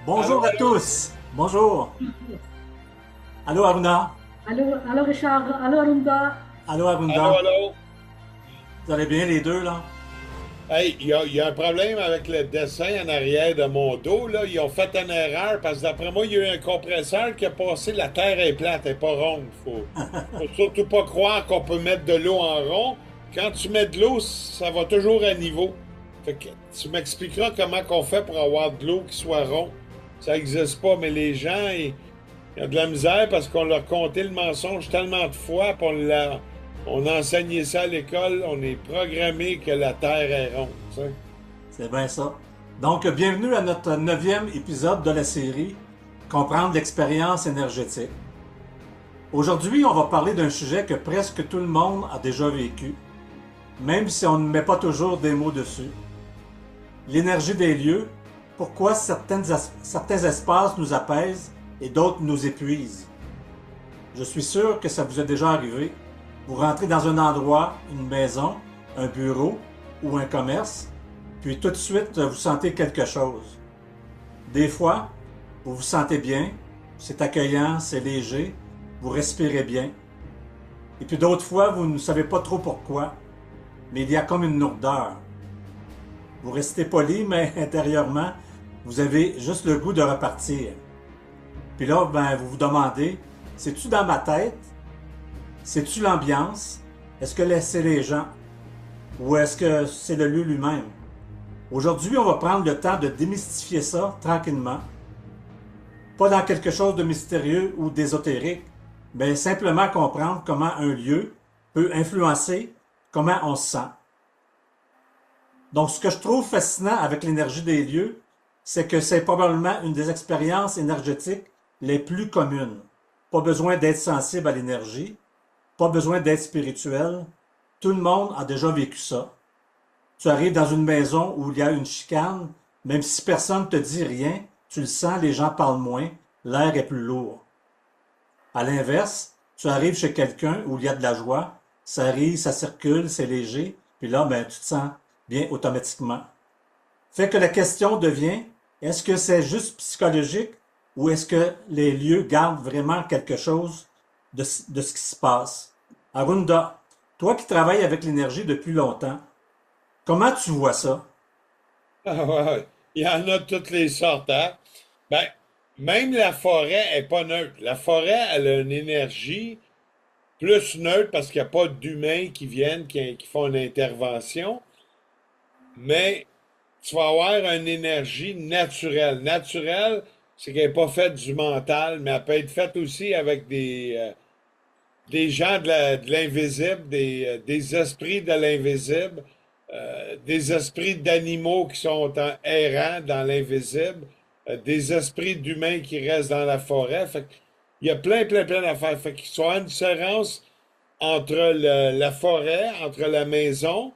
Bonjour Allô, à allô? tous. Bonjour. Allô Aruna. Allô Richard, allô Arunda. Allô Allô, Arunda. allô? Vous allez bien les deux là? Hey, il y a un problème avec le dessin en arrière de mon dos, là. Ils ont fait une erreur parce que d'après moi, il y a eu un compresseur qui a passé la terre est plate, elle est pas ronde. Faut surtout pas croire qu'on peut mettre de l'eau en rond. Quand tu mets de l'eau, ça va toujours à niveau. Fait que tu m'expliqueras comment qu'on fait pour avoir de l'eau qui soit rond. Ça n'existe pas, mais les gens, il y a de la misère parce qu'on leur conté le mensonge tellement de fois, puis on a enseigné ça à l'école, on est programmé que la Terre est ronde, tu sais. C'est bien ça. Donc, bienvenue à notre neuvième épisode de la série Comprendre l'expérience énergétique. Aujourd'hui, on va parler d'un sujet que presque tout le monde a déjà vécu, même si on ne met pas toujours des mots dessus. L'énergie des lieux, pourquoi certains espaces nous apaisent et d'autres nous épuisent. Je suis sûr que ça vous est déjà arrivé. Vous rentrez dans un endroit, une maison, un bureau ou un commerce, puis tout de suite vous sentez quelque chose. Des fois, vous vous sentez bien, c'est accueillant, c'est léger, vous respirez bien. Et puis d'autres fois, vous ne savez pas trop pourquoi, mais il y a comme une lourdeur. Vous restez poli, mais intérieurement, vous avez juste le goût de repartir. Puis là, vous vous demandez, c'est-tu dans ma tête? C'est-tu l'ambiance? Est-ce que c'est les gens? Ou est-ce que c'est le lieu lui-même? Aujourd'hui, on va prendre le temps de démystifier ça tranquillement. Pas dans quelque chose de mystérieux ou d'ésotérique, mais simplement comprendre comment un lieu peut influencer comment on se sent. Donc, ce que je trouve fascinant avec l'énergie des lieux, c'est que c'est probablement une des expériences énergétiques les plus communes. Pas besoin d'être sensible à l'énergie, pas besoin d'être spirituel. Tout le monde a déjà vécu ça. Tu arrives dans une maison où il y a une chicane, même si personne ne te dit rien, tu le sens, les gens parlent moins, l'air est plus lourd. À l'inverse, tu arrives chez quelqu'un où il y a de la joie, ça rit, ça circule, c'est léger, puis là, tu te sens bien automatiquement. Fait que la question devient, est-ce que c'est juste psychologique ou est-ce que les lieux gardent vraiment quelque chose de ce qui se passe? Arunda, toi qui travailles avec l'énergie depuis longtemps, comment tu vois ça? Ah ouais, il y en a de toutes les sortes, hein? Ben, même la forêt est pas neutre. La forêt, elle a une énergie plus neutre parce qu'il n'y a pas d'humains qui viennent, qui font une intervention, mais tu vas avoir une énergie naturelle. Naturelle, c'est qu'elle n'est pas faite du mental, mais elle peut être faite aussi avec des gens de l'invisible, des esprits de l'invisible, des esprits d'animaux qui sont errants dans l'invisible, des esprits d'humains qui restent dans la forêt. Fait il y a plein d'affaires. Fait qu'il y a une différence entre la forêt, entre la maison.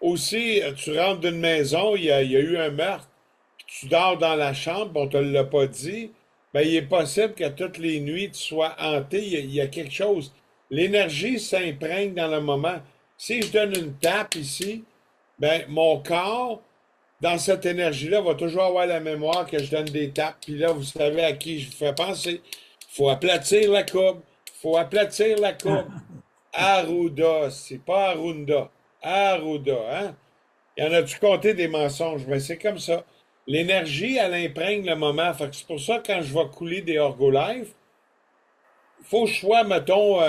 Aussi, tu rentres d'une maison, il y a eu un meurtre, puis tu dors dans la chambre, on te l'a pas dit, ben, il est possible que toutes les nuits tu sois hanté, il y a quelque chose. L'énergie s'imprègne dans le moment. Si je donne une tape ici, ben, mon corps, dans cette énergie-là, va toujours avoir la mémoire que je donne des tapes. Puis là, vous savez à qui je vous fais penser. Faut aplatir la courbe. Faut aplatir la courbe. Arruda, c'est pas Arunda. Arruda, hein? Y en a-tu compté des mensonges? Mais c'est comme ça. L'énergie, elle imprègne le moment. Fait que c'est pour ça que quand je vais couler des Orgolife, faut que je sois, mettons,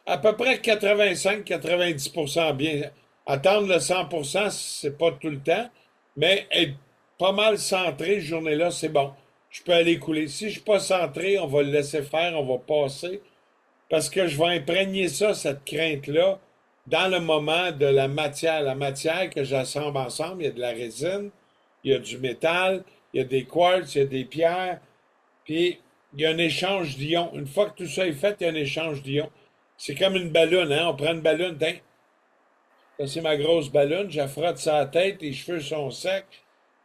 à peu près 85-90% bien. Attendre le 100%, c'est pas tout le temps, mais être pas mal centré, cette journée-là, c'est bon. Je peux aller couler. Si je suis pas centré, on va le laisser faire, on va passer. Parce que je vais imprégner ça, cette crainte-là, dans le moment de la matière. La matière que j'assemble ensemble, il y a de la résine, il y a du métal, il y a des quartz, il y a des pierres, puis il y a un échange d'ions. Une fois que tout ça est fait, il y a un échange d'ions. C'est comme une ballonne, hein? On prend une ballonne, tiens, ça c'est ma grosse ballonne, je la frotte sur la tête, les cheveux sont secs,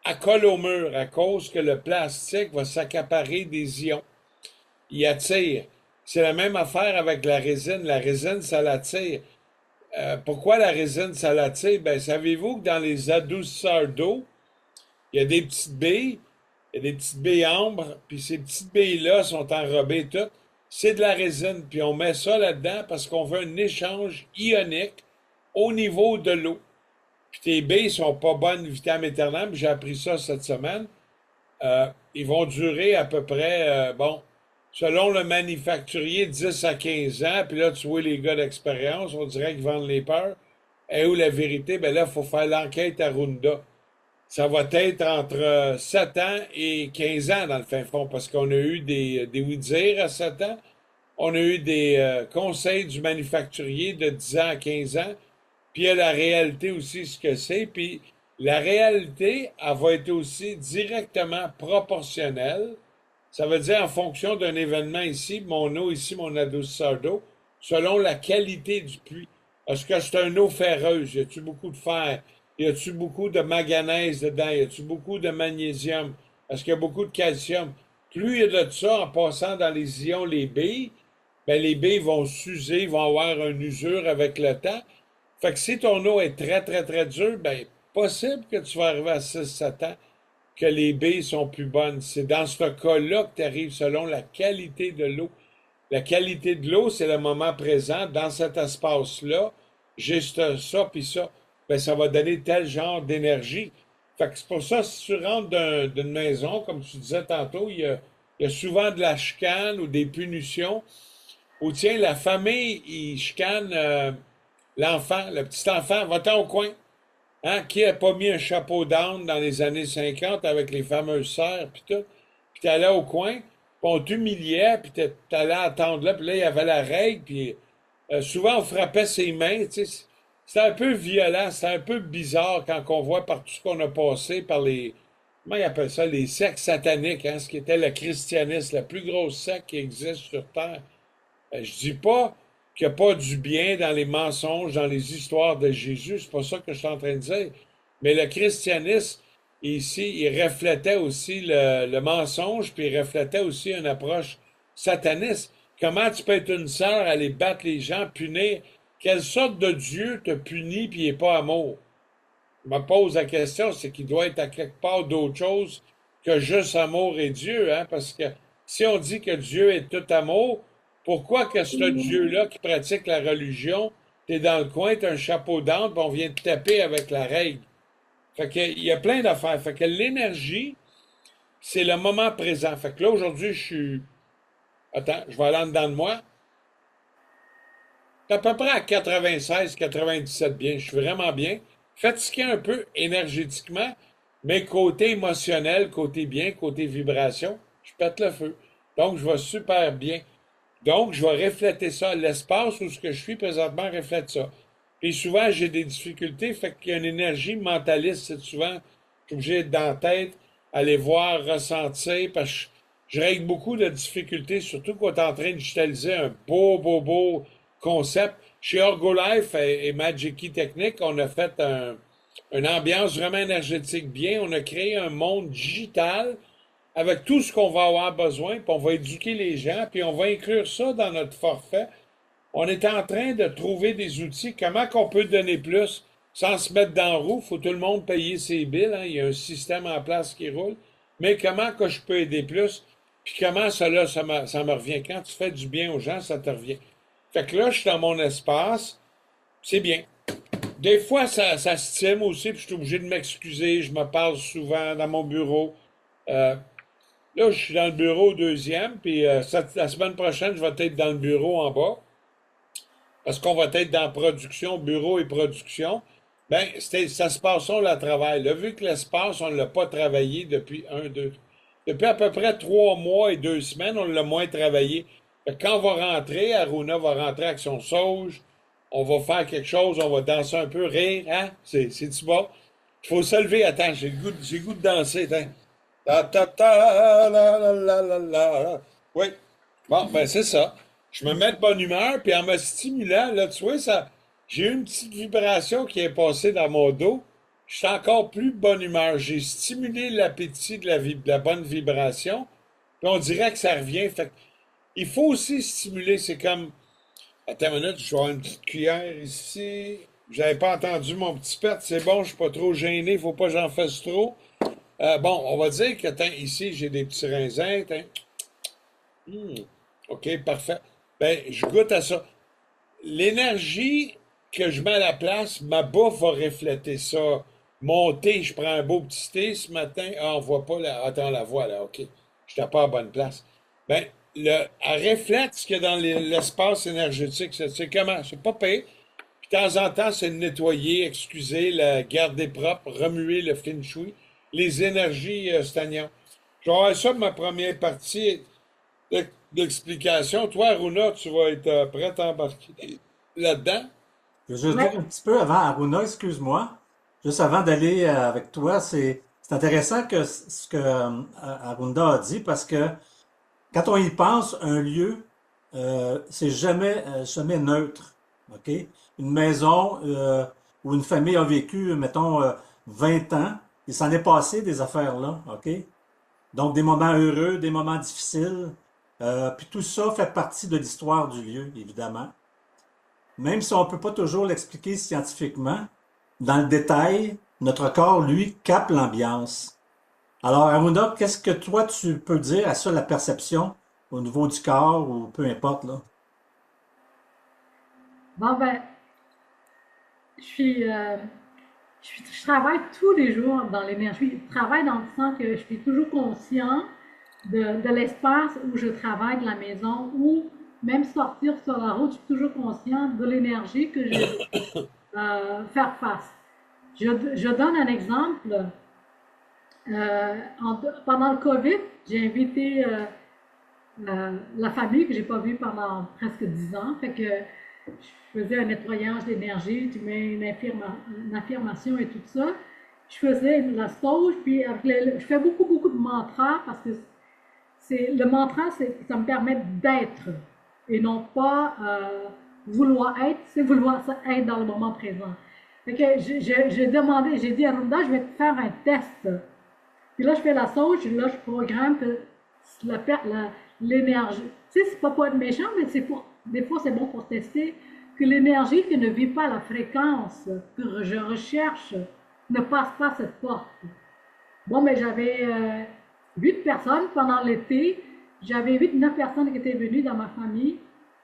elle colle au mur à cause que le plastique va s'accaparer des ions. Il attire. C'est la même affaire avec la résine. La résine, ça l'attire. Pourquoi la résine, ça l'attire? Ben, savez-vous que dans les adoucisseurs d'eau, il y a des petites billes, il y a des petites billes ambre, puis ces petites billes-là sont enrobées toutes. C'est de la résine, puis on met ça là-dedans parce qu'on veut un échange ionique au niveau de l'eau. Puis tes billes sont pas bonnes vitam aeternam, j'ai appris ça cette semaine. Ils vont durer à peu près, bon, selon le manufacturier, 10 à 15 ans. Puis là, tu vois les gars d'expérience, on dirait qu'ils vendent les peurs. Et où la vérité? Ben là, il faut faire l'enquête à Runda. Ça va être entre 7 ans et 15 ans dans le fin fond, parce qu'on a eu des oui-dire à 7 ans. On a eu des conseils du manufacturier de 10 ans à 15 ans. Puis il y a la réalité aussi, ce que c'est. Puis la réalité, elle va être aussi directement proportionnelle. Ça veut dire en fonction d'un événement ici, mon eau ici, mon adoucisseur d'eau, selon la qualité du puits. Est-ce que c'est une eau ferreuse? Y a-tu beaucoup de fer? Y a-tu beaucoup de manganèse dedans? Y a-tu beaucoup de magnésium? Est-ce qu'il y a beaucoup de calcium? Plus il y a de ça en passant dans les ions, les billes, ben les billes vont s'user, vont avoir une usure avec le temps. Fait que si ton eau est très, très, très dure, ben possible que tu vas arriver à 6-7 ans que les billes sont plus bonnes. C'est dans ce cas-là que tu arrives selon la qualité de l'eau. La qualité de l'eau, c'est le moment présent. Dans cet espace-là, j'ai ça puis ça. Ben, ça va donner tel genre d'énergie. Fait que c'est pour ça, si tu rentres d'une maison, comme tu disais tantôt, il y a souvent de la chicane ou des punitions. Ou tiens, la famille, il chicane l'enfant, le petit enfant, va-t'en au coin. Hein? Qui a pas mis un chapeau d'âne dans les années 50 avec les fameuses serres, puis tout? Puis t'allais au coin, puis on t'humiliait, puis t'allais attendre là, puis là, il y avait la règle, puis souvent, on frappait ses mains, tu sais. C'était un peu violent, c'était un peu bizarre quand on voit par tout ce qu'on a passé, par les, comment ils appellent ça, les sectes sataniques, hein, ce qui était le christianisme, la plus grosse secte qui existe sur Terre. Je dis pas qu'il n'y a pas du bien dans les mensonges, dans les histoires de Jésus, c'est pas ça que je suis en train de dire. Mais le christianisme, ici, il reflétait aussi le mensonge, puis il reflétait aussi une approche sataniste. Comment tu peux être une sœur, aller battre les gens, punir? Quelle sorte de Dieu te punit puis il n'est pas amour? Je me pose la question, c'est qu'il doit être à quelque part d'autre chose que juste amour et Dieu, hein? Parce que si on dit que Dieu est tout amour, pourquoi que ce Dieu-là qui pratique la religion, t'es dans le coin, t'as un chapeau d'âne, puis on vient te taper avec la règle? Fait que, il y a plein d'affaires. Fait que l'énergie, c'est le moment présent. Fait que là, aujourd'hui, je suis... Attends, je vais aller en dedans de moi. C'est à peu près à 96-97 bien. Je suis vraiment bien. Fatigué un peu énergétiquement, mais côté émotionnel, côté bien, côté vibration, je pète le feu. Donc, je vais super bien. Donc, je vais refléter ça. L'espace où ce que je suis présentement reflète ça. Puis souvent, j'ai des difficultés, fait qu'il y a une énergie mentaliste. C'est souvent, je suis obligé d'être dans la tête, aller voir, ressentir, parce que je règle beaucoup de difficultés, surtout quand on est en train de digitaliser un beau concept. Chez Orgolife et Magic Key Technique, on a fait une ambiance vraiment énergétique bien. On a créé un monde digital avec tout ce qu'on va avoir besoin, puis on va éduquer les gens, puis on va inclure ça dans notre forfait. On est en train de trouver des outils. Comment qu'on peut donner plus sans se mettre dans la roue? Faut tout le monde payer ses billes. Hein? Il y a un système en place qui roule. Mais comment que je peux aider plus? Puis comment cela, ça me revient? Quand tu fais du bien aux gens, ça te revient. Fait que là, je suis dans mon espace. C'est bien. Des fois, ça stime aussi, puis je suis obligé de m'excuser. Je me parle souvent dans mon bureau. Là, je suis dans le bureau au deuxième, puis la semaine prochaine, je vais être dans le bureau en bas. Parce qu'on va être dans production, bureau et production. Ben, ça se passe on le travail. Là, vu que l'espace, on ne l'a pas travaillé depuis à peu près 3 mois et 2 semaines, on l'a moins travaillé. Fait que quand on va rentrer, Aruna va rentrer avec son sauge, on va faire quelque chose, on va danser un peu, rire, hein? C'est-tu bon? Il faut se lever, attends, j'ai le goût de danser, attends. Ta ta ta la la la la la. Oui. Bon, ben c'est ça. Je me mets de bonne humeur, puis en me stimulant, là, tu vois, ça, j'ai eu une petite vibration qui est passée dans mon dos. Je suis encore plus de bonne humeur. J'ai stimulé l'appétit de la bonne vibration, puis on dirait que ça revient. Fait que il faut aussi stimuler, c'est comme... Attends une minute, je vais avoir une petite cuillère ici. J'avais pas entendu mon petit pet, c'est bon, je suis pas trop gêné, faut pas que j'en fasse trop. Bon, on va dire que ici, j'ai des petits raisins. Hmm, OK, parfait. Ben, je goûte à ça. L'énergie que je mets à la place, ma bouffe va refléter ça. Mon thé, je prends un beau petit thé ce matin. Ah, on voit pas la. Attends, la voix là, OK. Je n'étais pas à la bonne place. Ben, elle reflète ce qu'il y a dans l'espace énergétique. C'est comment? C'est pas pire. Puis de temps en temps, c'est de nettoyer, excuser, la garder propre, remuer le feng shui, les énergies stagnantes. Je vais avoir ça pour ma première partie d'explication. Toi, Aruna, tu vas être prêt à embarquer là-dedans? Je veux juste dire Ouais. un petit peu avant, Aruna, excuse-moi, juste avant d'aller avec toi, c'est intéressant que ce que Arunda a dit parce que quand on y pense, un lieu, c'est jamais neutre. OK? Une maison où une famille a vécu, mettons, 20 ans, il s'en est passé des affaires là. OK? Donc des moments heureux, des moments difficiles. Puis tout ça fait partie de l'histoire du lieu, évidemment. Même si on ne peut pas toujours l'expliquer scientifiquement, dans le détail, notre corps, lui, capte l'ambiance. Alors, Aruna, qu'est-ce que toi, tu peux dire à ça, la perception au niveau du corps ou peu importe, là? Bon, ben, je suis, je travaille tous les jours dans l'énergie. Je travaille dans le sens que je suis toujours conscient de l'espace où je travaille, de la maison, ou même sortir sur la route, je suis toujours conscient de l'énergie que je vais faire face. Je donne un exemple. Pendant le COVID, j'ai invité la famille que j'ai pas vue pendant presque 10 ans. Fait que je faisais un nettoyage d'énergie, tu mets une affirmation et tout ça. Je faisais la sauge, puis je fais beaucoup, beaucoup de mantras parce que le mantra, ça me permet d'être et non pas vouloir être, c'est vouloir être dans le moment présent. Fait que j'ai demandé, j'ai dit à Rhonda, je vais te faire un test. Puis là, je fais la sauge, là, je programme que l'énergie. Tu sais, c'est pas être méchant, mais des fois, c'est bon pour tester que l'énergie qui ne vit pas la fréquence que je recherche ne passe pas cette porte. Bon, mais j'avais 8 personnes pendant l'été. J'avais 8, 9 personnes qui étaient venues dans ma famille.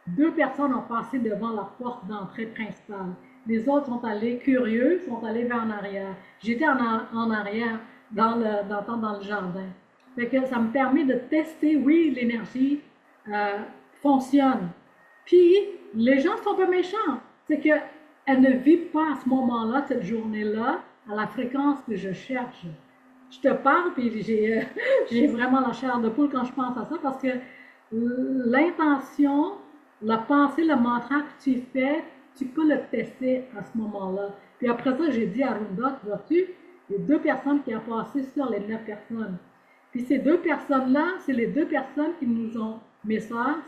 2 personnes ont passé devant la porte d'entrée principale. Les autres sont allés curieux, sont allés vers en arrière. J'étais en arrière, dans le jardin. Fait que ça me permet de tester, oui, l'énergie euh, fonctionne. Puis, les gens sont pas méchants. C'est qu'elle ne vit pas à ce moment-là, cette journée-là, à la fréquence que je cherche. Je te parle, puis j'ai vraiment la chair de poule quand je pense à ça, parce que l'intention, la pensée, le mantra que tu fais, tu peux le tester à ce moment-là. Puis après ça, j'ai dit à Runda, vois-tu, il y a 2 personnes qui ont passé sur les 9 personnes. Puis ces 2 personnes-là, c'est les 2 personnes qui nous ont, mes soeurs,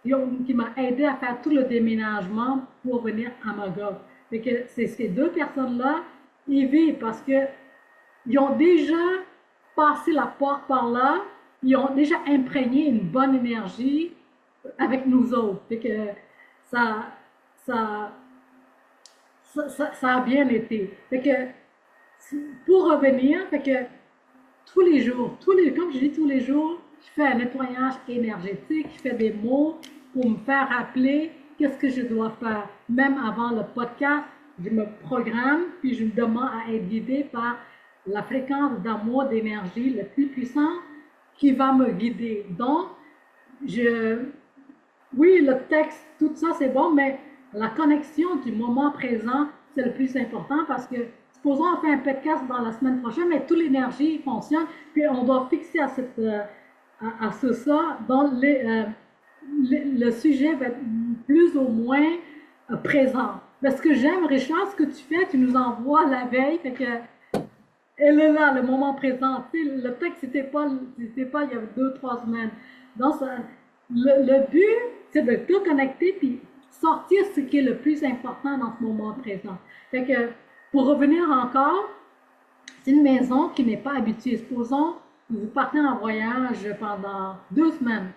qui m'ont aidé à faire tout le déménagement pour venir à Magog. Fait que c'est ces 2 personnes-là, ils vivent parce que ils ont déjà passé la porte par là, ils ont déjà imprégné une bonne énergie avec nous autres. Fait que ça, ça, ça a bien été. Fait que, pour revenir, fait que tous les jours, comme je dis tous les jours, je fais un nettoyage énergétique, je fais des mots pour me faire rappeler qu'est-ce que je dois faire. Même avant le podcast, je me programme, puis je me demande à être guidée par la fréquence d'amour, d'énergie le plus puissant qui va me guider. Donc, oui, le texte, tout ça, c'est bon, mais la connexion du moment présent, c'est le plus important parce que, supposons on fait un podcast dans la semaine prochaine, mais toute l'énergie fonctionne, puis on doit fixer à ça, donc le sujet va être plus ou moins présent. Mais ce que j'aime, Richard, ce que tu fais, tu nous envoies la veille, fait que elle est là, le moment présent. Tu sais, le texte, c'était pas il y avait 2, 3 semaines. Donc, le but, c'est de tout connecter puis sortir ce qui est le plus important dans ce moment présent. Fait que, pour revenir encore, c'est une maison qui n'est pas habituée. Supposons que vous partez en voyage pendant 2 semaines.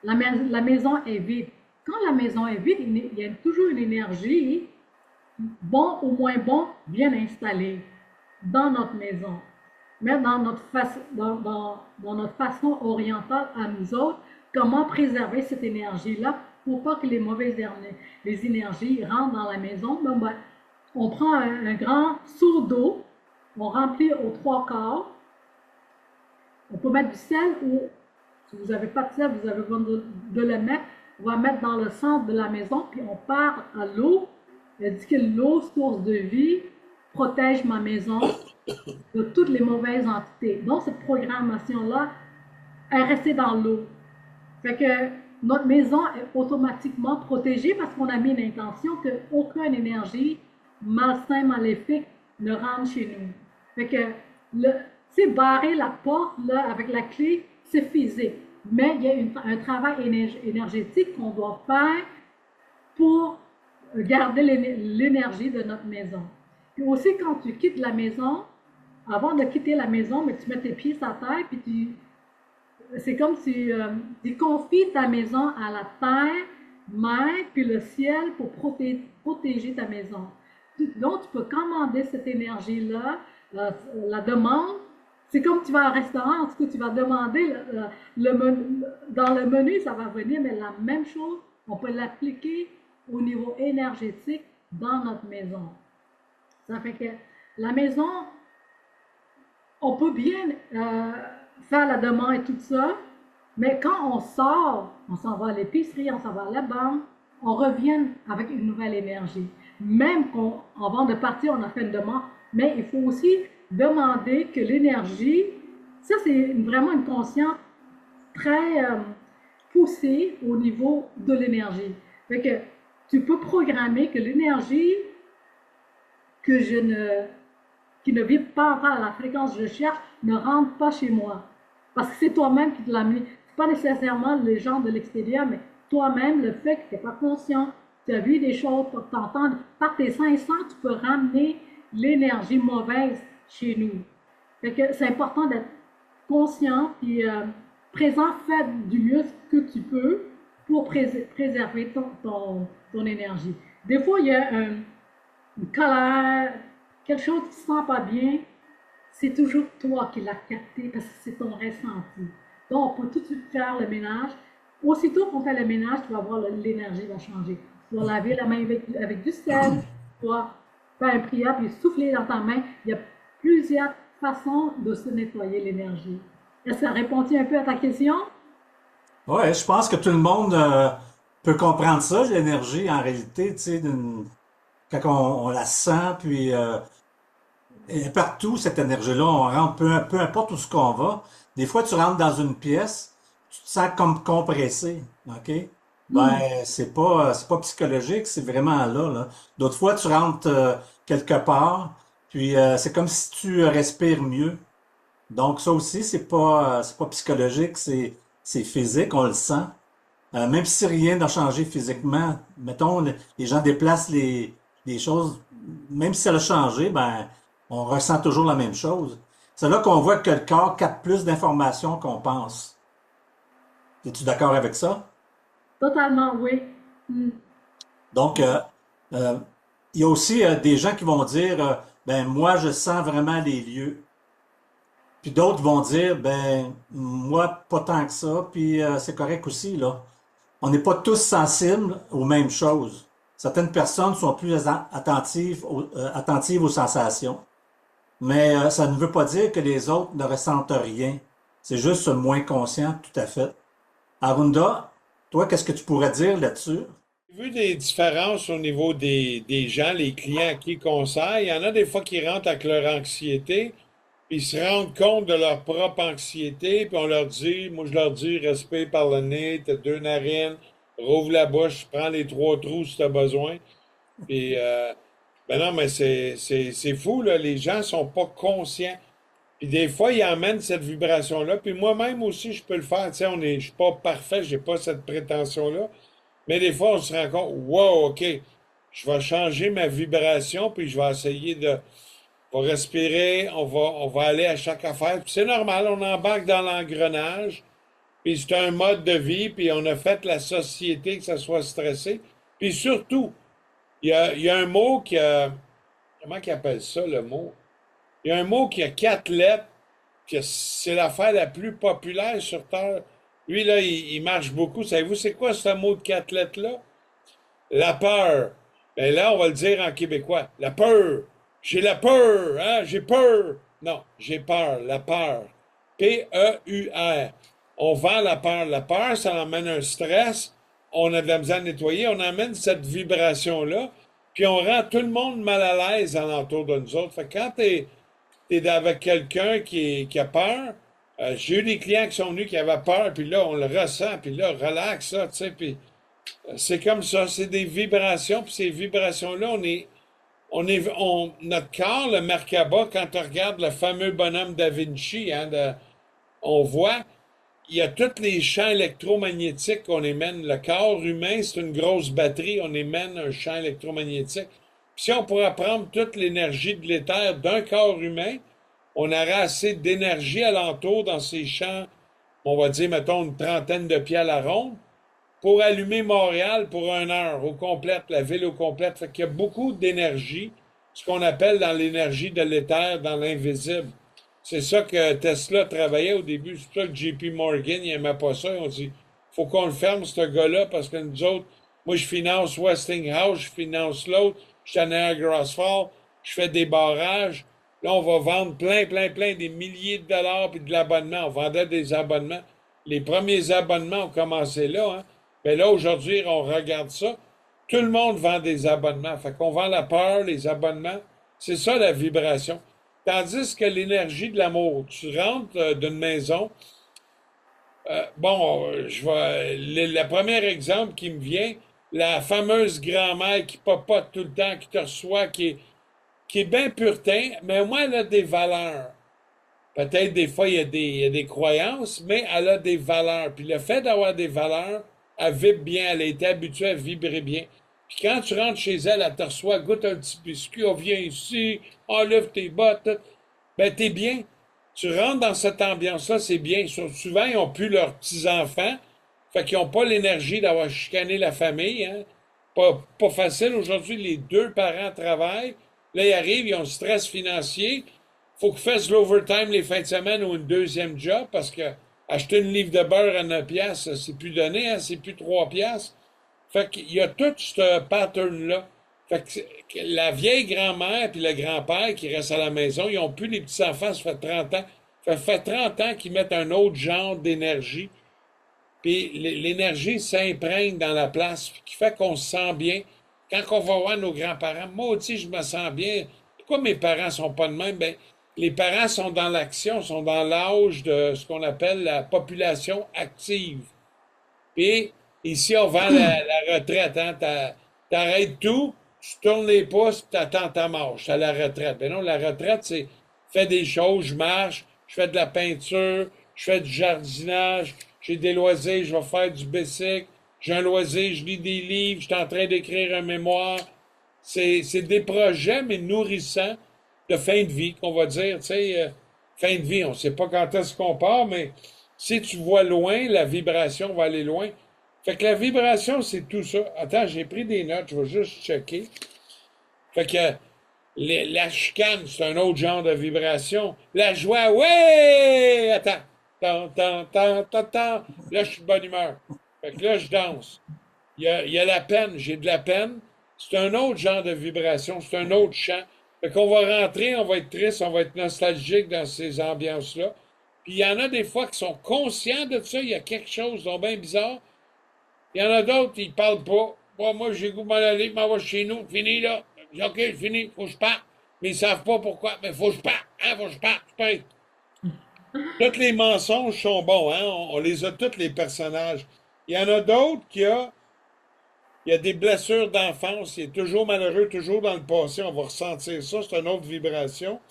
La maison est vide. Quand la maison est vide, il y a toujours une énergie, bon ou moins bon, bien installée dans notre maison. mais dans notre façon orientale à nous autres, comment préserver cette énergie-là pour pas que les énergies rentrent dans la maison. Ben, on prend un grand seau d'eau, on remplit aux trois quarts, on peut mettre du sel ou si vous n'avez pas de sel, vous avez besoin de le mettre. On va mettre dans le centre de la maison, puis on part à l'eau. Elle dit que l'eau, source de vie, protège ma maison de toutes les mauvaises entités. Donc, cette programmation-là est restée dans l'eau. Fait que notre maison est automatiquement protégée parce qu'on a mis l'intention qu'aucune énergie malsaine, maléfique ne rentre chez nous. Fait que, barrer la porte là, avec la clé, c'est physique. Mais il y a un travail énergétique qu'on doit faire pour garder l'énergie de notre maison. Puis aussi, quand tu quittes la maison, avant de quitter la maison, mais tu mets tes pieds sur la terre, puis c'est comme si tu confies ta maison à la terre, mer, puis le ciel pour protéger ta maison. Donc, tu peux commander cette énergie-là, la demande. C'est comme tu vas au restaurant, en tout cas, tu vas demander, dans le menu, ça va venir, mais la même chose, on peut l'appliquer au niveau énergétique dans notre maison. Ça fait que la maison, on peut bien faire la demande et tout ça, mais quand on sort, on s'en va à l'épicerie, on s'en va à la banque, on revient avec une nouvelle énergie. Même avant de partir, on a fait une demande, mais il faut aussi demander que l'énergie, ça c'est vraiment une conscience très poussée au niveau de l'énergie. Fait que tu peux programmer que l'énergie qui ne vibre pas encore à la fréquence que je cherche ne rentre pas chez moi. Parce que c'est toi-même qui te l'as mis. C'est pas nécessairement les gens de l'extérieur, mais toi-même, le fait que tu n'es pas conscient, tu as vu des choses, tu t'entends, par tes 500, tu peux ramener l'énergie mauvaise chez nous. Fait que c'est important d'être conscient et présent, fais du mieux que tu peux pour préserver ton énergie. Des fois, il y a une colère, quelque chose qui ne se sent pas bien, c'est toujours toi qui l'as capté parce que c'est ton ressenti. Donc, on peut tout de suite faire le ménage. Aussitôt qu'on fait le ménage, tu vas voir l'énergie va changer. Tu vas laver la main avec du sel, tu vas faire un prière puis souffler dans ta main. Il y a plusieurs façons de se nettoyer l'énergie. Est-ce que ça répond-il un peu à ta question? Ouais, je pense que tout le monde peut comprendre ça, l'énergie, en réalité, tu sais, quand on la sent, puis et partout, cette énergie-là, on rentre, peu importe où ce qu'on va. Des fois, tu rentres dans une pièce, tu te sens comme compressé, OK? Ben, c'est pas psychologique, c'est vraiment là. D'autres fois, tu rentres quelque part, puis c'est comme si tu respires mieux. Donc, ça aussi, c'est pas psychologique, c'est physique, on le sent. Même si rien n'a changé physiquement, mettons, les gens déplacent les choses, même si ça a changé, ben, on ressent toujours la même chose. C'est là qu'on voit que le corps capte plus d'informations qu'on pense. Es-tu d'accord avec ça? Totalement, oui. Mm. Donc, euh, il y a aussi des gens qui vont dire, ben, moi, je sens vraiment les lieux. Puis d'autres vont dire, ben, moi, pas tant que ça, puis c'est correct aussi, là. On n'est pas tous sensibles aux mêmes choses. Certaines personnes sont plus attentives aux sensations, mais ça ne veut pas dire que les autres ne ressentent rien. C'est juste moins conscient, tout à fait. Arunda, toi, qu'est-ce que tu pourrais dire là-dessus? J'ai vu des différences au niveau des gens, les clients à qui ils conseillent. Il y en a des fois qui rentrent avec leur anxiété, puis ils se rendent compte de leur propre anxiété, puis on leur dit, moi je leur dis, respire par le nez, t'as deux narines, rouvre la bouche, prends les trois trous si t'as besoin. Puis, ben non, mais c'est fou, là, les gens sont pas conscients. Puis des fois, ils emmènent cette vibration-là, puis moi-même aussi, je peux le faire. Tu sais, je suis pas parfait, j'ai pas cette prétention-là. Mais des fois, on se rend compte, wow, OK, je vais changer ma vibration, puis je vais essayer on va respirer, on va aller à chaque affaire. Puis c'est normal, on embarque dans l'engrenage, puis c'est un mode de vie, puis on a fait la société que ça soit stressé. Puis surtout, il y a un mot qui a, comment qu'ils appellent ça, le mot? Il y a un mot qui a quatre lettres, que c'est l'affaire la plus populaire sur Terre. Lui, là, il marche beaucoup. Savez-vous, c'est quoi ce mot de quatre lettres-là? La peur. Ben là, on va le dire en québécois. La peur. J'ai la peur, hein? J'ai peur. Non, j'ai peur. La peur. P-E-U-R. On vend la peur. La peur, ça emmène un stress. On a de la misère à nettoyer. On amène cette vibration-là. Puis on rend tout le monde mal à l'aise alentour de nous autres. Fait que quand t'es avec quelqu'un qui a peur, j'ai eu des clients qui sont venus qui avaient peur, puis là, on le ressent, puis là, relax, ça, tu sais, puis c'est comme ça, c'est des vibrations, puis ces vibrations-là, notre corps, le Merkaba, quand on regarde le fameux bonhomme Da Vinci, hein, on voit, il y a tous les champs électromagnétiques qu'on émène. Le corps humain, c'est une grosse batterie, on émène un champ électromagnétique. Puis si on pourrait prendre toute l'énergie de l'éther d'un corps humain, on aurait assez d'énergie alentour dans ces champs, on va dire, mettons, une trentaine de pieds à la ronde, pour allumer Montréal pour 1 heure au complète, la ville au complète. Fait qu'il y a beaucoup d'énergie, ce qu'on appelle dans l'énergie de l'éther, dans l'invisible. C'est ça que Tesla travaillait au début. C'est pour ça que JP Morgan, il n'aimait pas ça. On dit, faut qu'on le ferme, ce gars-là, parce que nous autres, moi, je finance Westinghouse, je finance l'autre, je suis à Niagara Falls, je fais des barrages. Là, on va vendre plein, des milliers de dollars puis de l'abonnement. On vendait des abonnements. Les premiers abonnements ont commencé là, hein. Mais là, aujourd'hui, on regarde ça. Tout le monde vend des abonnements. Fait qu'on vend la peur, les abonnements. C'est ça, la vibration. Tandis que l'énergie de l'amour, tu rentres d'une maison. Le premier exemple qui me vient, la fameuse grand-mère qui papote tout le temps, qui te reçoit, qui est bien puretin, mais moi, elle a des valeurs. Peut-être des fois, il y a des croyances, mais elle a des valeurs. Puis le fait d'avoir des valeurs, elle vibre bien, elle a été habituée à vibrer bien. Puis quand tu rentres chez elle, elle te reçoit, goûte un petit biscuit, on vient ici, enlève tes bottes, tout. Ben, t'es bien. Tu rentres dans cette ambiance-là, c'est bien. Souvent, ils n'ont plus leurs petits-enfants, fait qu'ils n'ont pas l'énergie d'avoir chicané la famille, hein. Pas facile. Aujourd'hui, les deux parents travaillent. Là, ils arrivent, ils ont le stress financier. Faut qu'ils fassent l'overtime les fins de semaine ou une deuxième job parce que acheter une livre de beurre à 9 piastres, c'est plus donné, hein, c'est plus 3 piastres. Fait qu'il y a tout ce pattern-là. Fait que la vieille grand-mère puis le grand-père qui restent à la maison, ils ont plus les petits-enfants, ça fait 30 ans. Ça fait 30 ans qu'ils mettent un autre genre d'énergie. Puis l'énergie s'imprègne dans la place, qui fait qu'on se sent bien. Quand on va voir nos grands-parents, moi aussi, je me sens bien. Pourquoi mes parents sont pas de même? Ben, les parents sont dans l'action, sont dans l'âge de ce qu'on appelle la population active. Puis, ici, on vend la retraite, hein. T'arrêtes tout, tu tournes les pouces, puis t'attends ta marche. C'est la retraite. Ben non, la retraite, c'est fais des choses, je marche, je fais de la peinture, je fais du jardinage, j'ai des loisirs, je vais faire du bicycle, j'ai un loisir, je lis des livres, je suis en train d'écrire un mémoire. C'est des projets, mais nourrissants de fin de vie, qu'on va dire, tu sais, fin de vie, on ne sait pas quand est-ce qu'on part, mais si tu vois loin, la vibration va aller loin. Fait que la vibration, c'est tout ça. Attends, j'ai pris des notes, je vais juste checker. Fait que la chicane, c'est un autre genre de vibration. La joie, ouais! Attends. Tant. Là, je suis de bonne humeur. Fait que là, je danse. Il y a la peine, j'ai de la peine. C'est un autre genre de vibration, c'est un autre chant. Fait qu'on va rentrer, on va être triste, on va être nostalgique dans ces ambiances-là. Puis il y en a des fois qui sont conscients de ça, il y a quelque chose de bien bizarre. Il y en a d'autres, ils parlent pas. Bon, moi, j'ai goût de m'en aller, je m'en vais chez nous, fini là. Je dis, OK, fini, faut que je parte. Mais ils savent pas pourquoi. Mais faut que je parte, hein, faut que je parte, je paye. Tous les mensonges sont bons, hein? On les a tous, les personnages. Il y en a d'autres il y a des blessures d'enfance, il est toujours malheureux, toujours dans le passé, on va ressentir ça, c'est une autre vibration.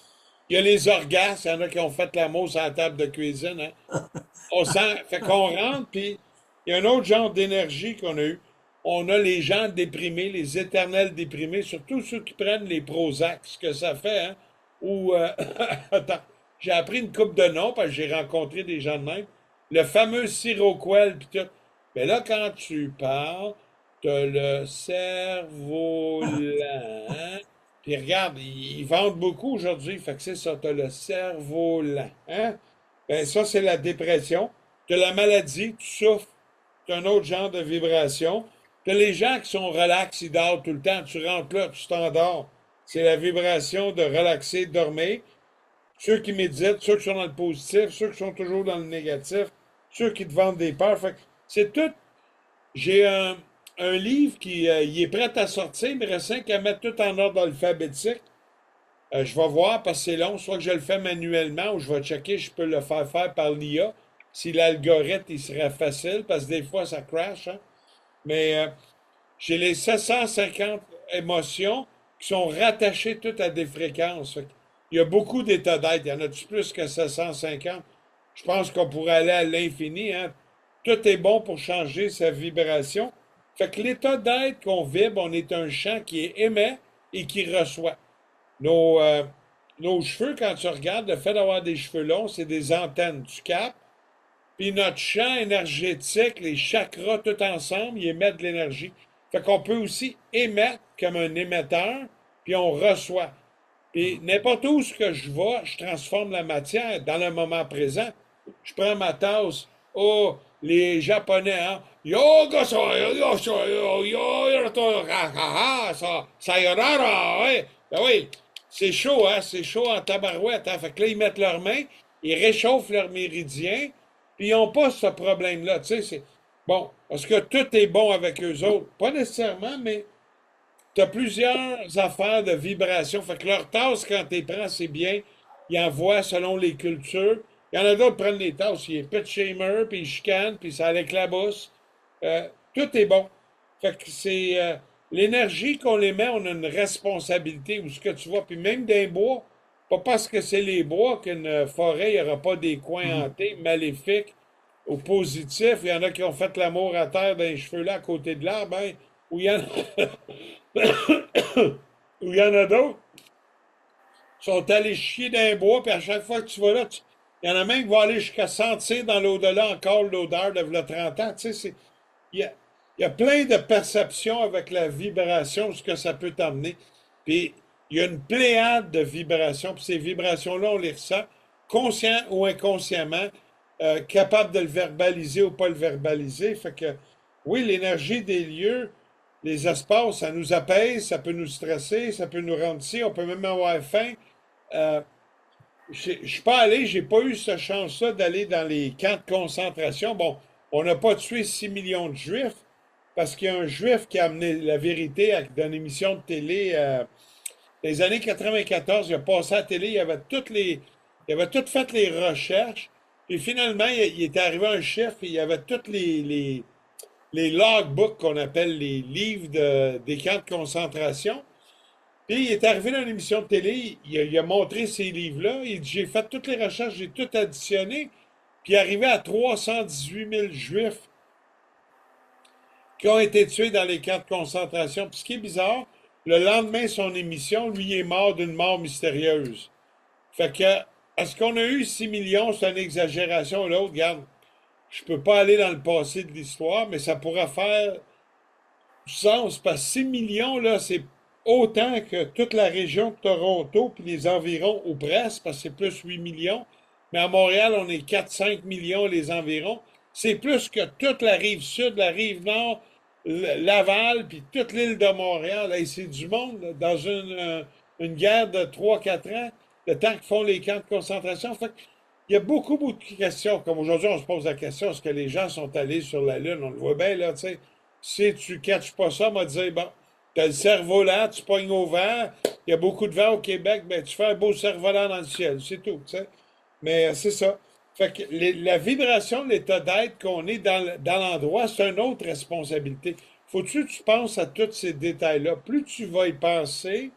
Il y a les orgasmes, il y en a qui ont fait l'amour sur la table de cuisine, hein? On sent, fait qu'on rentre, puis il y a un autre genre d'énergie qu'on a eu. On a les gens déprimés, les éternels déprimés, surtout ceux qui prennent les Prozac, ce que ça fait, hein? Ou, attends, j'ai appris une coupe de noms parce que j'ai rencontré des gens de même. Le fameux Siroquel, puis tout. Mais là, quand tu parles, t'as le cerveau lent, Puis regarde, ils vendent beaucoup aujourd'hui. Fait que c'est ça, t'as le cerf-volant. Hein? Ben ça, c'est la dépression. T'as la maladie, tu souffres. T'as un autre genre de vibration. T'as les gens qui sont relax, ils dorment tout le temps. Tu rentres là, tu t'endors. C'est la vibration de relaxer, de dormir. Ceux qui méditent, ceux qui sont dans le positif, ceux qui sont toujours dans le négatif, ceux qui te vendent des peurs. Fait que c'est tout. J'ai un livre qui il est prêt à sortir, mais il me reste 5 à mettre tout en ordre alphabétique. Je vais voir parce que c'est long, soit que je le fais manuellement ou je vais checker, je peux le faire par l'IA. Si l'algorithme il serait facile, parce que des fois ça crash, hein. Mais j'ai les 750 émotions qui sont rattachées toutes à des fréquences. Fait que il y a beaucoup d'états d'être. Il y en a-tu plus que 750? Je pense qu'on pourrait aller à l'infini, hein. Tout est bon pour changer sa vibration. Fait que l'état d'être qu'on vibre, on est un champ qui émet et qui reçoit. Nos, euh, nos cheveux, quand tu regardes, le fait d'avoir des cheveux longs, c'est des antennes. Tu captes. Puis notre champ énergétique, les chakras, tout ensemble, ils émettent de l'énergie. Fait qu'on peut aussi émettre comme un émetteur, puis on reçoit. Puis n'importe où ce que je vais, je transforme la matière dans le moment présent. Je prends ma tasse. Oh, les Japonais, hein? Yoga, sayonara, ouais. Ben oui, c'est chaud, hein? C'est chaud en tabarouette, hein? Fait que là, ils mettent leurs mains, ils réchauffent leurs méridiens, puis ils n'ont pas ce problème-là. Tu sais, c'est. Bon, est-ce que tout est bon avec eux autres? Pas nécessairement, mais tu as plusieurs affaires de vibration. Fait que leur tasse, quand tu les prends, c'est bien. Ils envoient selon les cultures. Il y en a d'autres qui prennent les tasses. Ils pit shamer, puis ils chicanent, puis ça l'éclabousse. Tout est bon. Fait que c'est l'énergie qu'on les met, on a une responsabilité. Ou ce que tu vois, puis même d'un bois, pas parce que c'est les bois qu'une forêt, il n'y aura pas des coins hantés, maléfiques ou positifs. Il y en a qui ont fait l'amour à terre dans les cheveux là à côté de l'arbre, hein, où il y en a, où il y en a d'autres qui sont allés chier dans les bois, puis à chaque fois que tu vas là, il y en a même qui vont aller jusqu'à sentir dans l'au-delà encore l'odeur de v'là 30 ans. Tu sais, il y a plein de perceptions avec la vibration, ce que ça peut t'emmener. Puis il y a une pléiade de vibrations, puis ces vibrations-là, on les ressent, conscient ou inconsciemment, capable de le verbaliser ou pas le verbaliser. Fait que, oui, l'énergie des lieux, les espaces, ça nous apaise, ça peut nous stresser, ça peut nous rendre ci, on peut même avoir faim. Euh, je suis pas allé, j'ai pas eu cette chance-là d'aller dans les camps de concentration. Bon, on n'a pas tué 6 millions de Juifs, parce qu'il y a un Juif qui a amené la vérité dans une émission de télé. Les années 94, il a passé à la télé, il avait tout fait les recherches, puis finalement, il était arrivé un chef, et il y avait tous les logbooks qu'on appelle les livres des camps de concentration. Puis il est arrivé dans une émission de télé, il a montré ces livres-là, il dit, j'ai fait toutes les recherches, j'ai tout additionné, puis il est arrivé à 318 000 Juifs qui ont été tués dans les camps de concentration. Puis ce qui est bizarre, le lendemain de son émission, lui il est mort d'une mort mystérieuse. Fait que, est-ce qu'on a eu 6 millions? C'est une exagération. L'autre, regarde, je peux pas aller dans le passé de l'histoire, mais ça pourrait faire du sens, parce que 6 millions, là, c'est autant que toute la région de Toronto, puis les environs, ou presque, parce que c'est plus 8 millions. Mais à Montréal, on est 4-5 millions les environs. C'est plus que toute la rive sud, la rive nord, Laval, puis toute l'île de Montréal. Hey, c'est du monde, là, dans une guerre de 3-4 ans, le temps qu'ils font les camps de concentration. Fait que, il y a beaucoup, beaucoup de questions. Comme aujourd'hui, on se pose la question, est-ce que les gens sont allés sur la Lune? On le voit bien, là, tu sais. Si tu ne catches pas ça, on va te dire, bon, t'as le cerf-volant, tu pognes au vent, il y a beaucoup de vent au Québec, ben tu fais un beau cerf-volant dans le ciel, c'est tout, tu sais. Mais c'est ça. Fait que la vibration de l'état d'être qu'on est dans l'endroit, c'est une autre responsabilité. Faut-tu que tu penses à tous ces détails-là? Plus tu vas y penser,